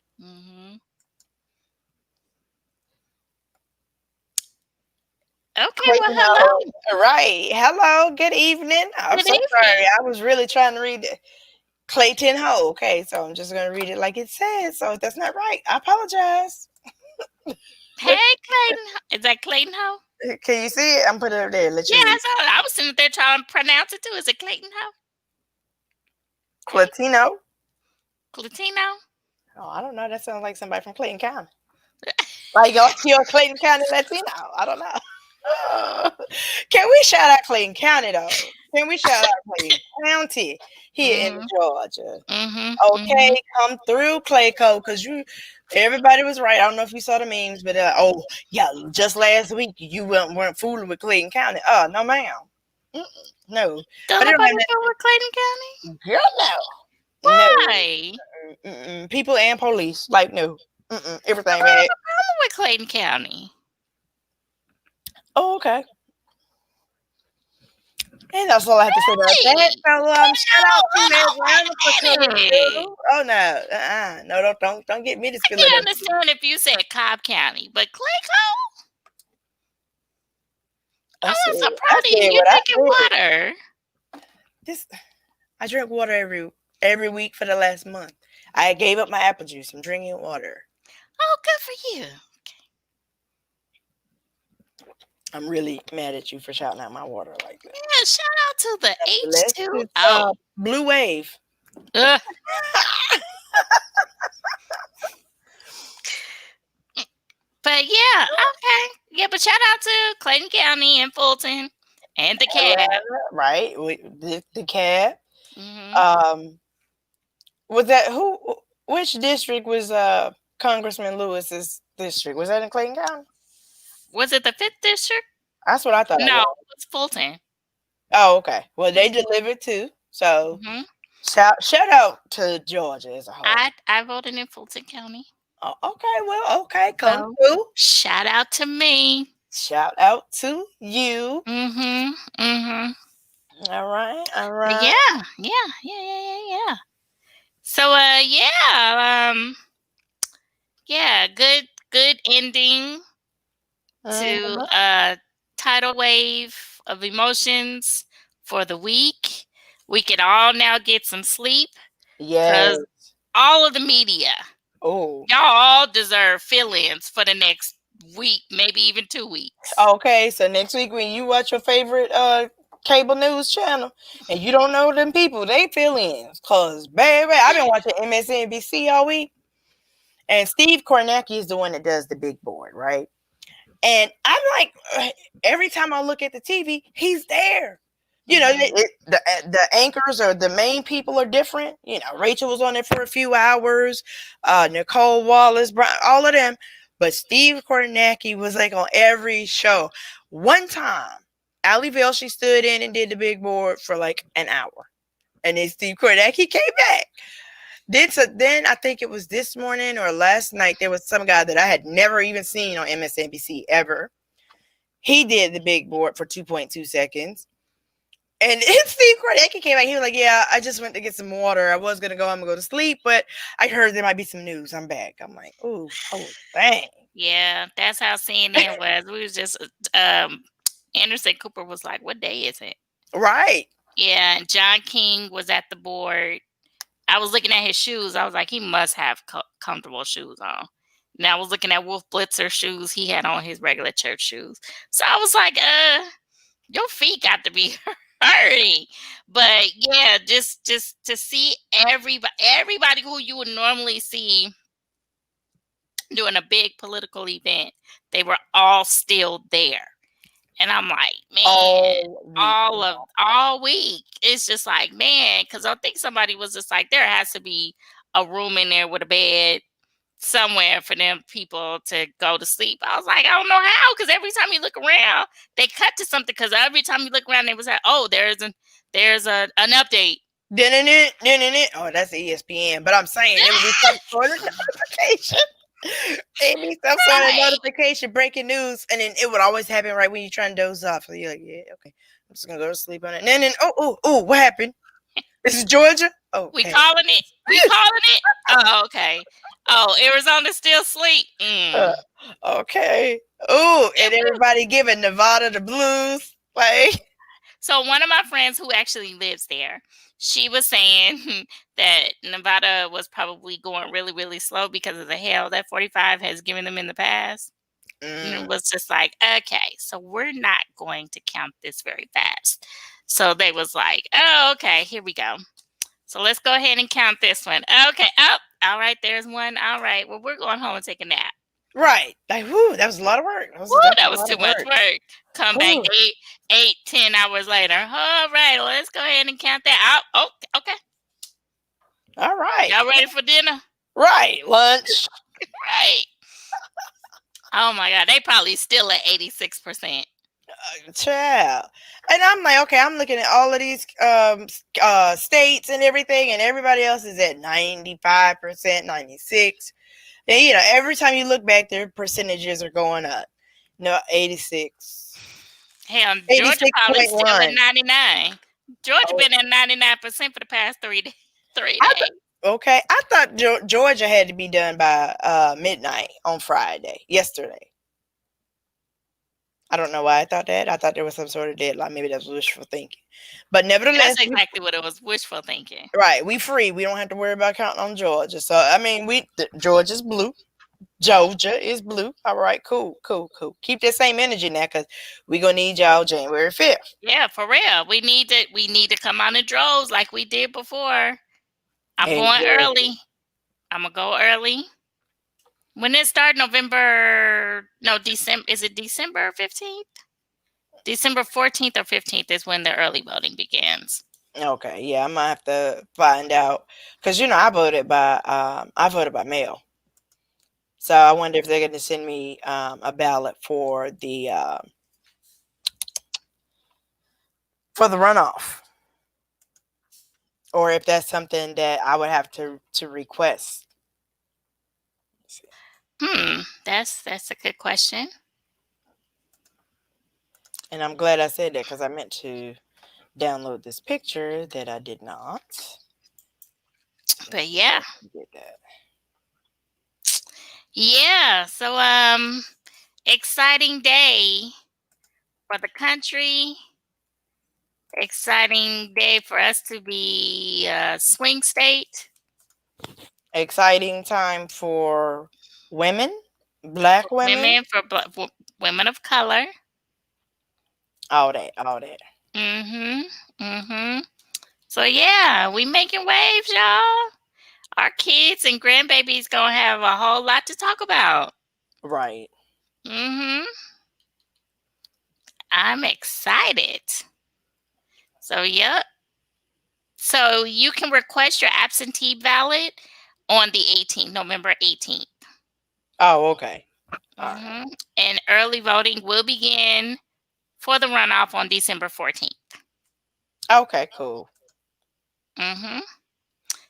Okay, well, hello. Right. Hello. Good evening. I'm so sorry. I was really trying to read it. Clayton Ho. Okay, so I'm just going to read it like it says. So if that's not right, I apologize. Hey, Clayton. Is that Clayton Ho? Can you see it? I'm putting it up there. Yeah, I was sitting there trying to pronounce it too. Is it Clayton Ho? Clatino? Oh, I don't know. That sounds like somebody from Clayton County. Like you're Clayton County Latino. I don't know. Can we shout out Clayton County though? Can we shout out Clayton County here in Georgia? Okay, come through Clayco, because everybody was right. I don't know if you saw the memes, but just last week you weren't fooling with Clayton County. Oh no, ma'am. No. Don't nobody fool with Clayton County? Girl, no. Why? No. People and police, like no. Everything bad. What's wrong with Clayton County? Oh, okay. And that's all I have to say about that. So shout out to Atlanta for coming through. Oh no, no, don't get me to spill it. I can understand if you said Cobb County, but Clayco. I was so proud of you. You drinking water. I drink water every week for the last month. I gave up my apple juice. I'm drinking water. Oh, good for you. I'm really mad at you for shouting out my water like that. Yeah, shout out to the H2O. Blue Wave. But yeah, okay. Yeah, but shout out to Clayton County and Fulton and DeKalb. Right. DeKalb. Was that which district was Congressman Lewis's district? Was that in Clayton County? Was it the 5th district? That's what I thought. No, it was Fulton. Oh, okay. Well, they delivered too. So shout out to Georgia as a whole. I voted in Fulton County. Oh, okay, well, okay, come So through. shout out to me. Shout out to you. Mm-hmm. Mm-hmm. All right, all But right. yeah. So yeah, good ending to Mhm. tidal wave of emotions for the week. We can all now get some sleep Yes. because all of the media, Oh, y'all all deserve fill-ins for the next week, maybe even 2 weeks. okay. So next week when you watch your favorite cable news channel and you don't know them people, they fill in. Cause baby, I've been watching MSNBC all week, and Steve Kornacki is the one that does the big board, right? And I'm like, every time I look at the TV, he's there. You know, the anchors or the main people are different. You know, Rachel was on there for a few hours, Nicole Wallace, all of them. But Steve Kornacki was like on every show. One time, Allie Velshi stood in and did the big board for like an hour. And then Steve Kornacki came back. Then I think it was this morning or last night, there was some guy that I had never even seen on MSNBC ever. He did the big board for 2.2 seconds. And Steve Kornacki came back. He was like, yeah, I just went to get some water. I was going to go home and go to sleep, but I heard there might be some news. I'm back. I'm like, oh, dang. Yeah, that's how CNN was. We was just Anderson Cooper was like, "What day is it?" Right. Yeah, and John King was at the board. I was looking at his shoes. I was like, he must have comfortable shoes on. And I was looking at Wolf Blitzer shoes. He had on his regular church shoes. So I was like, your feet got to be hurting. But yeah, just to see everybody who you would normally see doing a big political event, they were all still there. And I'm like, man, all week. It's just like, man, because I think somebody was just like, there has to be a room in there with a bed somewhere for them people to go to sleep. I was like, I don't know how, because every time you look around, they cut to something. Because every time you look around, they was like, oh, there's an update. Oh, that's ESPN. But I'm saying it would be some sort of notification. Maybe some sort of notification, breaking news, and then it would always happen right when you're trying to doze off. So you're like, yeah, okay, I'm just gonna go to sleep on it. And then oh, what happened? This is Georgia. Oh, we calling it. Oh, okay. Oh, Arizona's still asleep. Okay. Oh, and everybody giving Nevada the blues. Like, so one of my friends who actually lives there, she was saying that Nevada was probably going really, really slow because of the hell that 45 has given them in the past. And it was just like, okay, so we're not going to count this very fast. So they was like, oh, okay, here we go. So let's go ahead and count this one. Okay, all right, there's one. All right, well, we're going home and take a nap. Right. Like, whoo, that was a lot of work. That was too much work. Come back 10 hours later. All right, well, let's go ahead and count that out. Oh, okay. All right. Y'all ready for dinner? Right. Lunch. Right. Oh my God, they probably still at 86%. Child. And I'm like, okay, I'm looking at all of these states and everything, and everybody else is at 95%, 96%. And you know, every time you look back, their percentages are going up. No, 86. Hell, Georgia probably still at 99. Georgia been at 99% for the past 3 days. Okay, I thought Georgia had to be done by midnight on Friday, yesterday. I don't know why I thought that. I thought there was some sort of deadline. Maybe that was wishful thinking. But nevertheless, that's exactly what it was, wishful thinking. Right, we free. We don't have to worry about counting on Georgia. So I mean, Georgia's blue. Georgia is blue. All right, cool. Keep that same energy now, because we're gonna need y'all January 5th. Yeah, for real. We need to come on in droves like we did before. I'm going early. I'm gonna go early. When it start, December, is it December 15th? December 14th or 15th is when the early voting begins. Okay, yeah, I might have to find out, because I voted by mail. So I wonder if they're going to send me a ballot for the runoff, or if that's something that I would have to request. That's a good question. And I'm glad I said that because I meant to download this picture that I did not. But yeah. Get that. Yeah. So exciting day for the country. Exciting day for us to be a swing state. Exciting time for women, Black women, For women of color. all that, all that. So yeah, we making waves, y'all. Our kids and grandbabies gonna have a whole lot to talk about. Right. I'm excited. So yep. So you can request your absentee ballot on the 18th, November 18th. Oh, okay. All right. And early voting will begin for the runoff on December 14th. Okay, cool.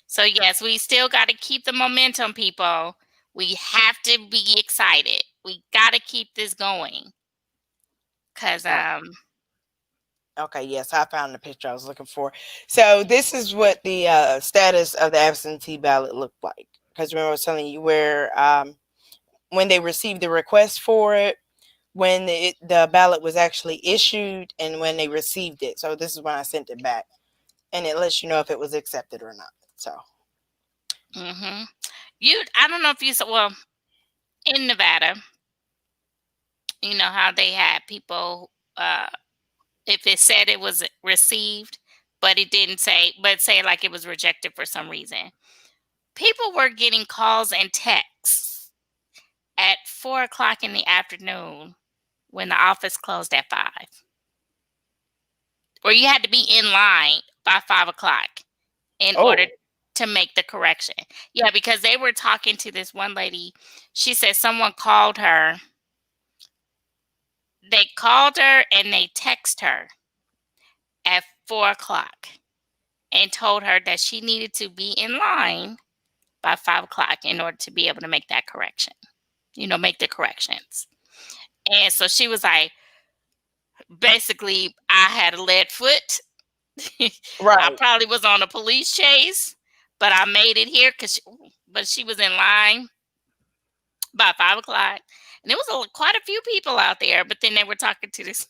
So yes, we still got to keep the momentum, people. We have to be excited. We got to keep this going. Cause Okay, yes, I found the picture I was looking for. So this is what the status of the absentee ballot looked like. Because remember I was telling you where when they received the request for it, when the ballot was actually issued, and when they received it. So this is when I sent it back, and it lets you know if it was accepted or not. So. I don't know if you saw. Well, in Nevada, you know how they had people. If it said it was received, but it didn't say, but say like it was rejected for some reason, people were getting calls and texts at 4:00 in the afternoon when the office closed at 5, or you had to be in line by 5:00 in order to make the correction. Yeah, because they were talking to this one lady. She said someone called her. They called her and they texted her at 4:00 and told her that she needed to be in line by 5:00 in order to be able to make that correction. Make the corrections. And so she was like, basically, I had a lead foot. Right. I probably was on a police chase, but I made it here but she was in line by 5:00. And there was quite a few people out there, but then they were talking to this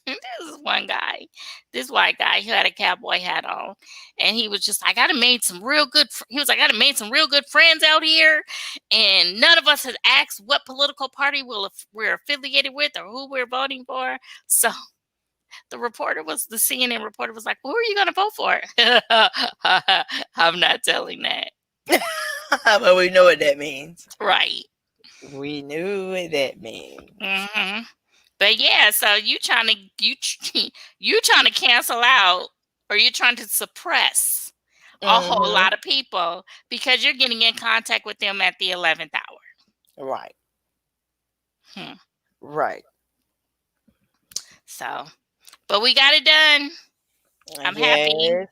one guy, this white guy who had a cowboy hat on, and he was just like, I done made some real good. He was like, I done made some real good friends out here, and none of us has asked what political party we're affiliated with or who we're voting for. So the CNN reporter was like, who are you going to vote for? I'm not telling that. But we know what that means. Right. We knew what that means. But yeah, so you trying to cancel out, or you trying to suppress a whole lot of people because you're getting in contact with them at the 11th hour. Right. Right. So, but we got it done. I'm happy.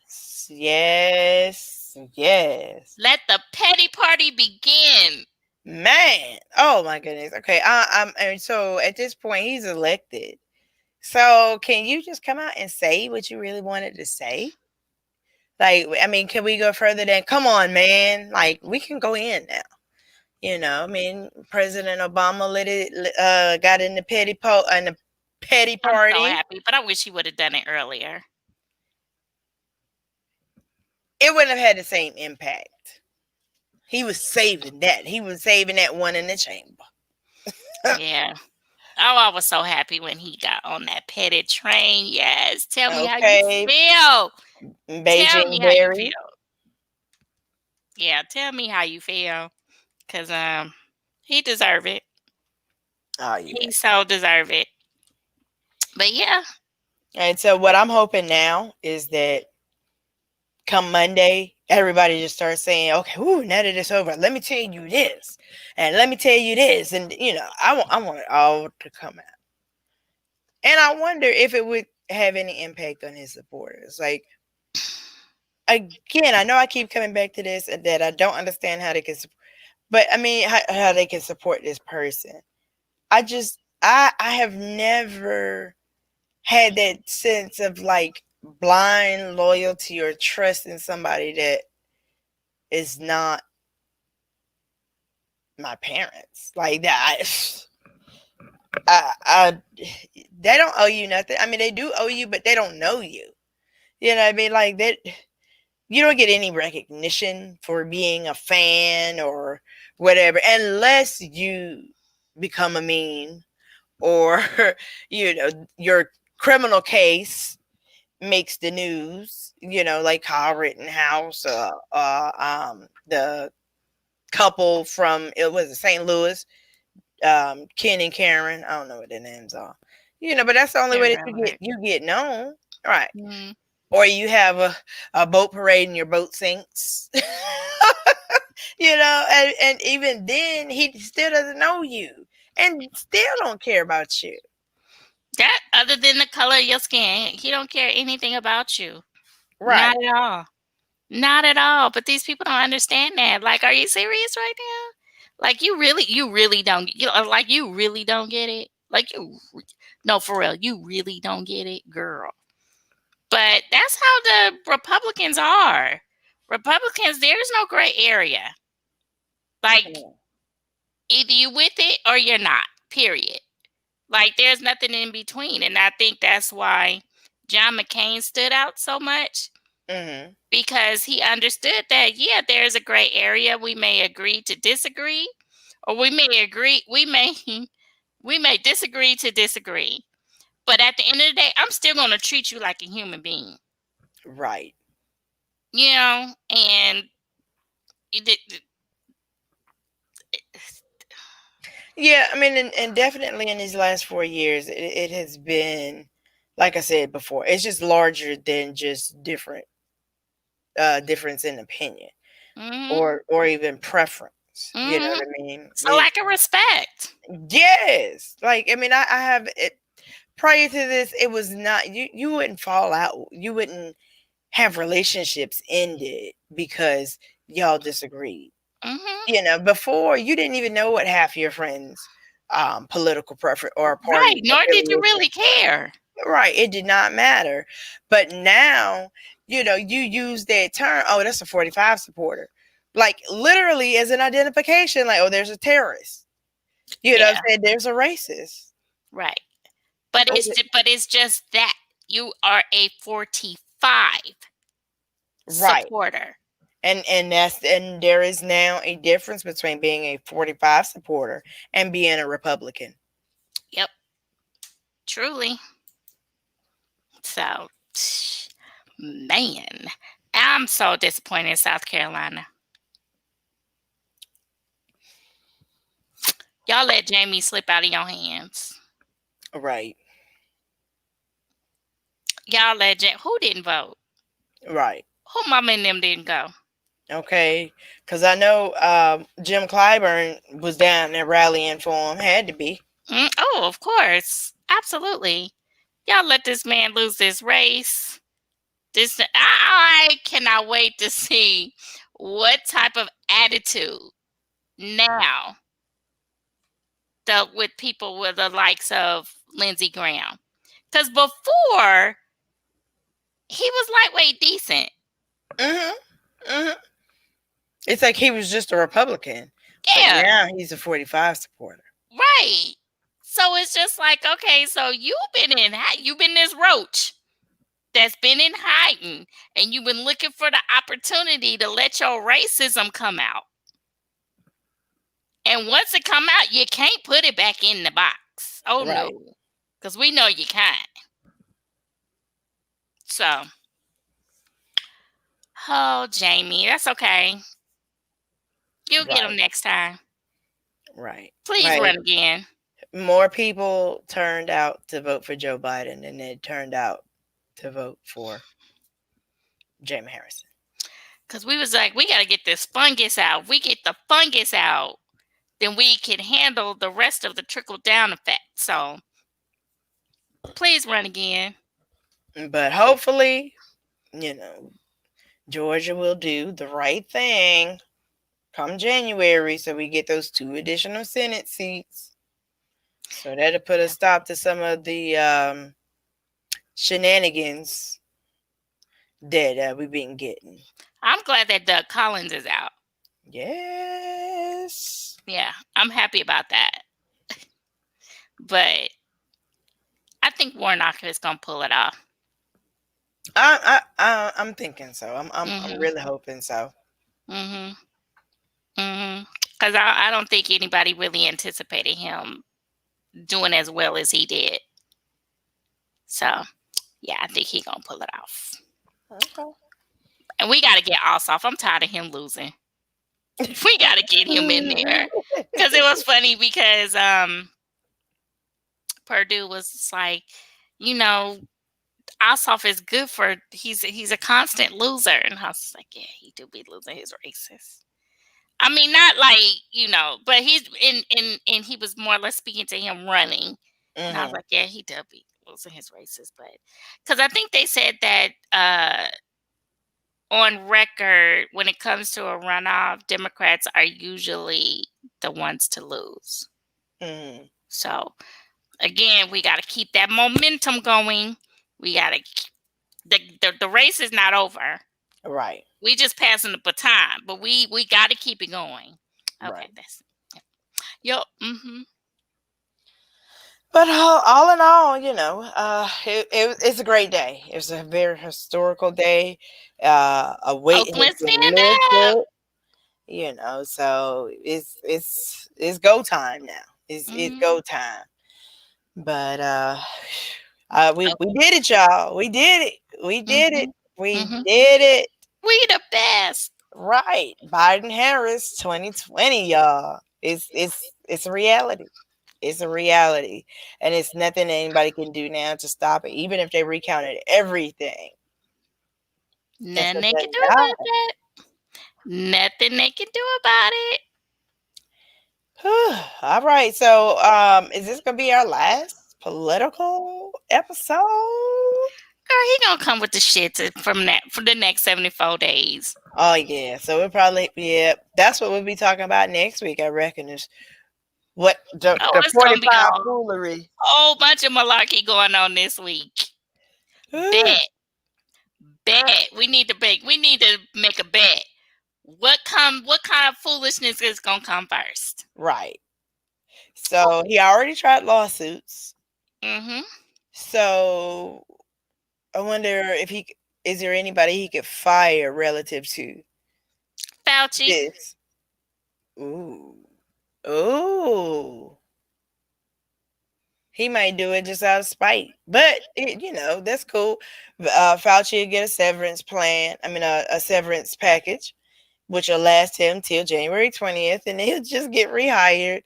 Yes. Let the petty party begin. Man, oh my goodness. Okay, and so at this point he's elected. So can you just come out and say what you really wanted to say? Like, I mean, can we go further than come on, man? Like, we can go in now. I mean, President Obama got in the petty party. I'm so happy, but I wish he would have done it earlier. It wouldn't have had the same impact. He was saving that. He was saving that one in the chamber. Yeah. Oh, I was so happy when he got on that petty train. Yes. Tell me how you feel. Beijing Barry. Yeah, tell me how you feel. Because he deserve it. Oh, yeah. He so deserve it. But yeah. And so what I'm hoping now is that come Monday, everybody just starts saying, okay, now that it's over, let me tell you this, and let me tell you this. And, I want it all to come out. And I wonder if it would have any impact on his supporters. Like, again, I know I keep coming back to this, and that I don't understand how they can But I mean, how they can support this person. I have never had that sense of like blind loyalty or trust in somebody that is not my parents. Like that. I they don't owe you nothing. I mean, they do owe you, but they don't know you. You know what I mean? Like that, you don't get any recognition for being a fan or whatever, unless you become a meme or your criminal case makes the news. Like Kyle Rittenhouse, the couple from it was St. Louis, Ken and Karen. I don't know what their names are. But that's the only way that you get known, right? Mm-hmm. Or you have a boat parade and your boat sinks. And even then he still doesn't know you and still don't care about you. That other than the color of your skin, he don't care anything about you. Right. Not at all. Not at all. But these people don't understand that. Like, are you serious right now? Like, you really don't. Like, you really don't get it. Like, no, for real, you really don't get it, girl. But that's how the Republicans are. Republicans, there's no gray area. Like, either you with it or you're not. Period. Like, there's nothing in between. And I think that's why John McCain stood out so much. Mm-hmm. Because he understood that, yeah, there's a gray area. We may agree to disagree, or we may disagree to disagree. But at the end of the day, I'm still going to treat you like a human being. Right. And yeah, I mean, and definitely in these last 4 years, it has been, like I said before, it's just larger than just difference in opinion, mm-hmm. or even preference. Mm-hmm. You know what I mean? So like a respect. Yes. Like, I mean, I have it prior to this, it was not, you wouldn't fall out. You wouldn't have relationships ended because y'all disagreed. Mm-hmm. Before you didn't even know what half your friends political preference or party. Right. Nor did you really care. Right. It did not matter. But now, you use that term, oh, that's a 45 supporter. Like literally as an identification, like, oh, there's a terrorist. You know what I'm saying? There's a racist. Right. But it's just that you are a 45 supporter. And there is now a difference between being a 45 supporter and being a Republican. Yep. Truly. So, man, I'm so disappointed in South Carolina. Y'all let Jamie slip out of your hands. Right. Y'all let who didn't vote? Right. Who mama and them didn't go? Okay. Because I know Jim Clyburn was down there rallying for him. Had to be. Oh, of course. Absolutely. Y'all let this man lose this race. I cannot wait to see what type of attitude now with people with the likes of Lindsey Graham. Because before, he was lightweight decent. Mm-hmm. Mm-hmm. It's like he was just a Republican. Yeah. But now he's a 45 supporter. Right. So it's just like, okay, so you've been this roach that's been in hiding, and you've been looking for the opportunity to let your racism come out. And once it come out, you can't put it back in the box. Oh, right. No. Because we know you can't. So, oh, Jamie, that's okay. You'll get them next time. Right. Please run again. More people turned out to vote for Joe Biden than they turned out to vote for Jamie Harrison. Because we was like, we got to get this fungus out. If we get the fungus out, then we can handle the rest of the trickle-down effect. So, please run again. But hopefully, Georgia will do the right thing. come January, so we get those 2 additional Senate seats. So that'll put a stop to some of the shenanigans that we've been getting. I'm glad that Doug Collins is out. Yes. Yeah, I'm happy about that. But I think Warnock is gonna pull it off. I'm thinking so. I'm Mhm. really hoping so. Mhm. Mhm. Because I don't think anybody really anticipated him doing as well as he did. So yeah, I think he gonna pull it off. Okay. And we gotta get Ossoff. I'm tired of him losing. We gotta get him in there. Because it was funny because Purdue was just like, you know, Ossoff is good for he's a constant loser. And I was like, yeah, he do be losing his races. I mean, not like, but he's in he was more or less speaking to him running. And I was Mhm. like, yeah, he does be losing his races, but because I think they said that on record, when it comes to a runoff, Democrats are usually the ones to lose. Mhm. So again, we got to keep that momentum going. We got to the race is not over. Right. We just passing the baton, but we got to keep it going. Okay, Right. that's yep. Mm-hmm. But all in all, it's a great day. It was a very historical day. A weight has Oakland, been stand up. lifted. So it's go time now. It's Mm-hmm. go time. But we did it, y'all. We did it. We did it. We Mm-hmm. did it. We the best. Right. Biden Harris 2020, y'all. It's a reality. It's a reality. And it's nothing anybody can do now to stop it, even if they recounted everything. Nothing they can do about that. Nothing they can do about it. All right. So is this gonna be our last political episode? Girl, he gonna come with the shit for the next 74 days. Oh yeah. So we'll probably that's what we'll be talking about next week, I reckon, is what the It's gonna be 45 foolery. whole bunch of malarkey going on this week. Bet. We need to make a bet. What kind of foolishness is gonna come first? Right. So he already tried lawsuits. Mm-hmm. So I wonder if is there anybody he could fire relative to Fauci. this? Ooh. He might do it just out of spite, but that's cool. Fauci will get a severance plan. I mean, a severance package, which will last him till January 20th, and he'll just get rehired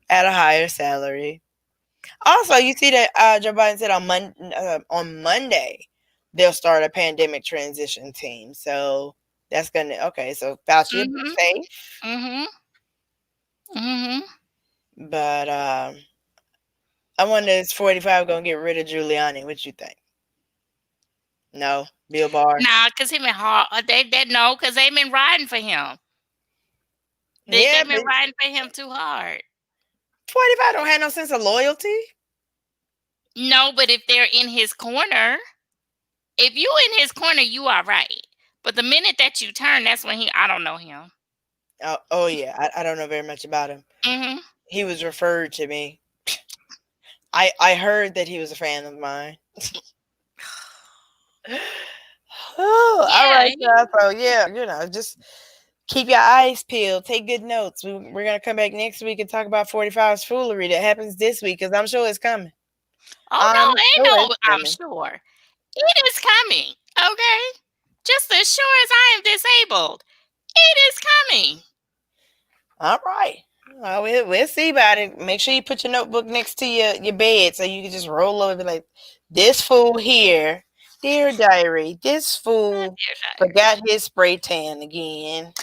at a higher salary. Also, you see that Joe Biden said on Monday they'll start a pandemic transition team. So that's so Fauci will be safe. Mm-hmm. Mm-hmm. But I wonder, is 45 gonna get rid of Giuliani? What you think? No, Bill Barr. Nah, because him and no, because they've been riding for him. They've been riding for him too hard. 45 don't have no sense of loyalty. No, but if they're in his corner, if you in his corner, you are right. But the minute that you turn, that's when I don't know him. Oh yeah, I don't know very much about him. Mm-hmm. He was referred to me. I heard that he was a fan of mine. All right, so yeah, just keep your eyes peeled. Take good notes. We're gonna come back next week and talk about 45's foolery that happens this week, because I'm sure it's coming. Oh no, I'm sure it is coming. Okay, just as sure as I am disabled, it is coming. All right. Well, we'll see about it. Make sure you put your notebook next to your bed so you can just roll over and be like, this fool here, dear diary, this fool forgot his spray tan again.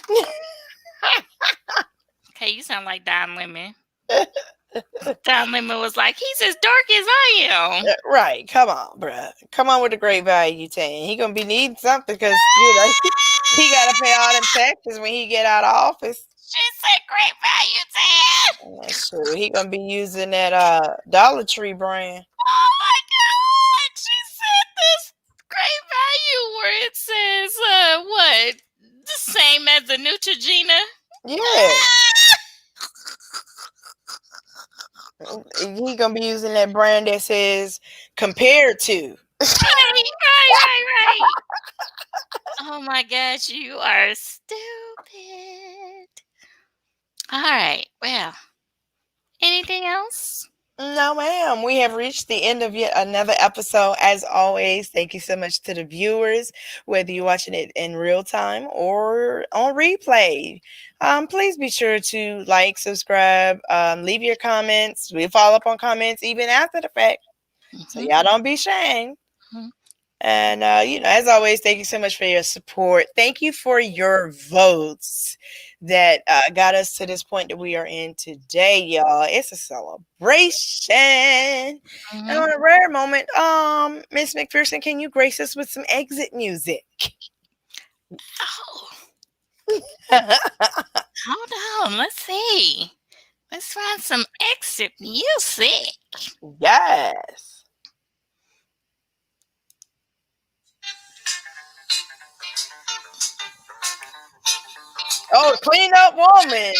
Okay, you sound like Don Lemon. Don Lemon was like, he's as dark as I am. Right. Come on, bruh. Come on with the great value tan. He gonna be needing something because he gotta pay all them taxes when he get out of office. She said great value, Tan. That's true. He gonna be using that Dollar Tree brand. Oh my God. She said this great value where it says, what? The same as the Neutrogena? Yeah. He gonna be using that brand that says compared to. Right. Oh my gosh, you are stupid. All right. Well, anything else? No, ma'am. We have reached the end of yet another episode. As always, thank you so much to the viewers, whether you're watching it in real time or on replay. Please be sure to like, subscribe, leave your comments. We follow up on comments even after the fact. So y'all don't be shamed. Mhm. And, as always, thank you so much for your support. Thank you for your votes that got us to this point that we are in today, y'all. It's a celebration. And on a rare moment, Miss McPherson, can you grace us with some exit music? Oh. Hold on. Let's see. Let's find some exit music. Yes. Oh, clean up woman.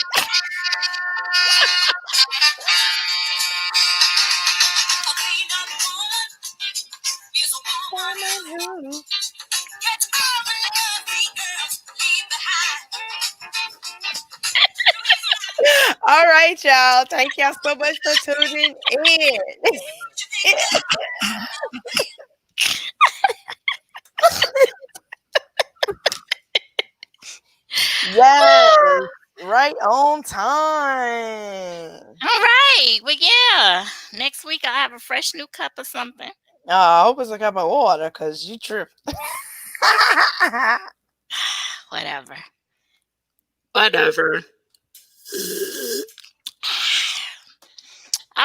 Woman who all right, y'all. Thank y'all so much for tuning in. Yes, right on time. All right. Well, yeah. Next week I'll have a fresh new cup or something. I hope it's a cup of water because you tripped. Whatever. All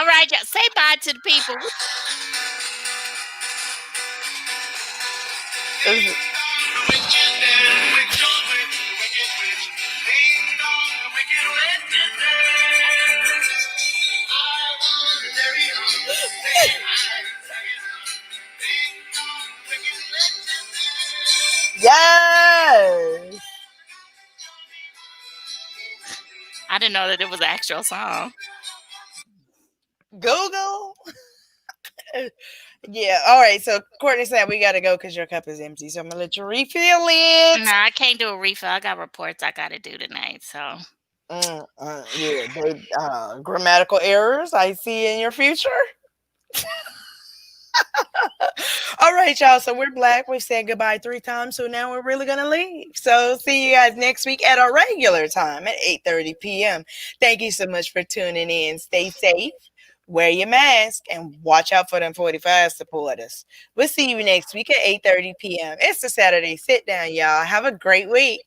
right, y'all. Say bye to the people. Yes. I didn't know that it was an actual song. Google. Yeah. All right. So Courtney said we got to go because your cup is empty. So I'm gonna let you refill it. No, I can't do a refill. I got reports I got to do tonight. So Yeah. Grammatical errors I see in your future. All right, y'all. So we're black. We've said goodbye 3 times. So now we're really going to leave. So see you guys next week at our regular time at 8:30 p.m. Thank you so much for tuning in. Stay safe, wear your mask, and watch out for them 45 supporters. We'll see you next week at 8:30 p.m. It's the Saturday Sit Down, y'all. Have a great week.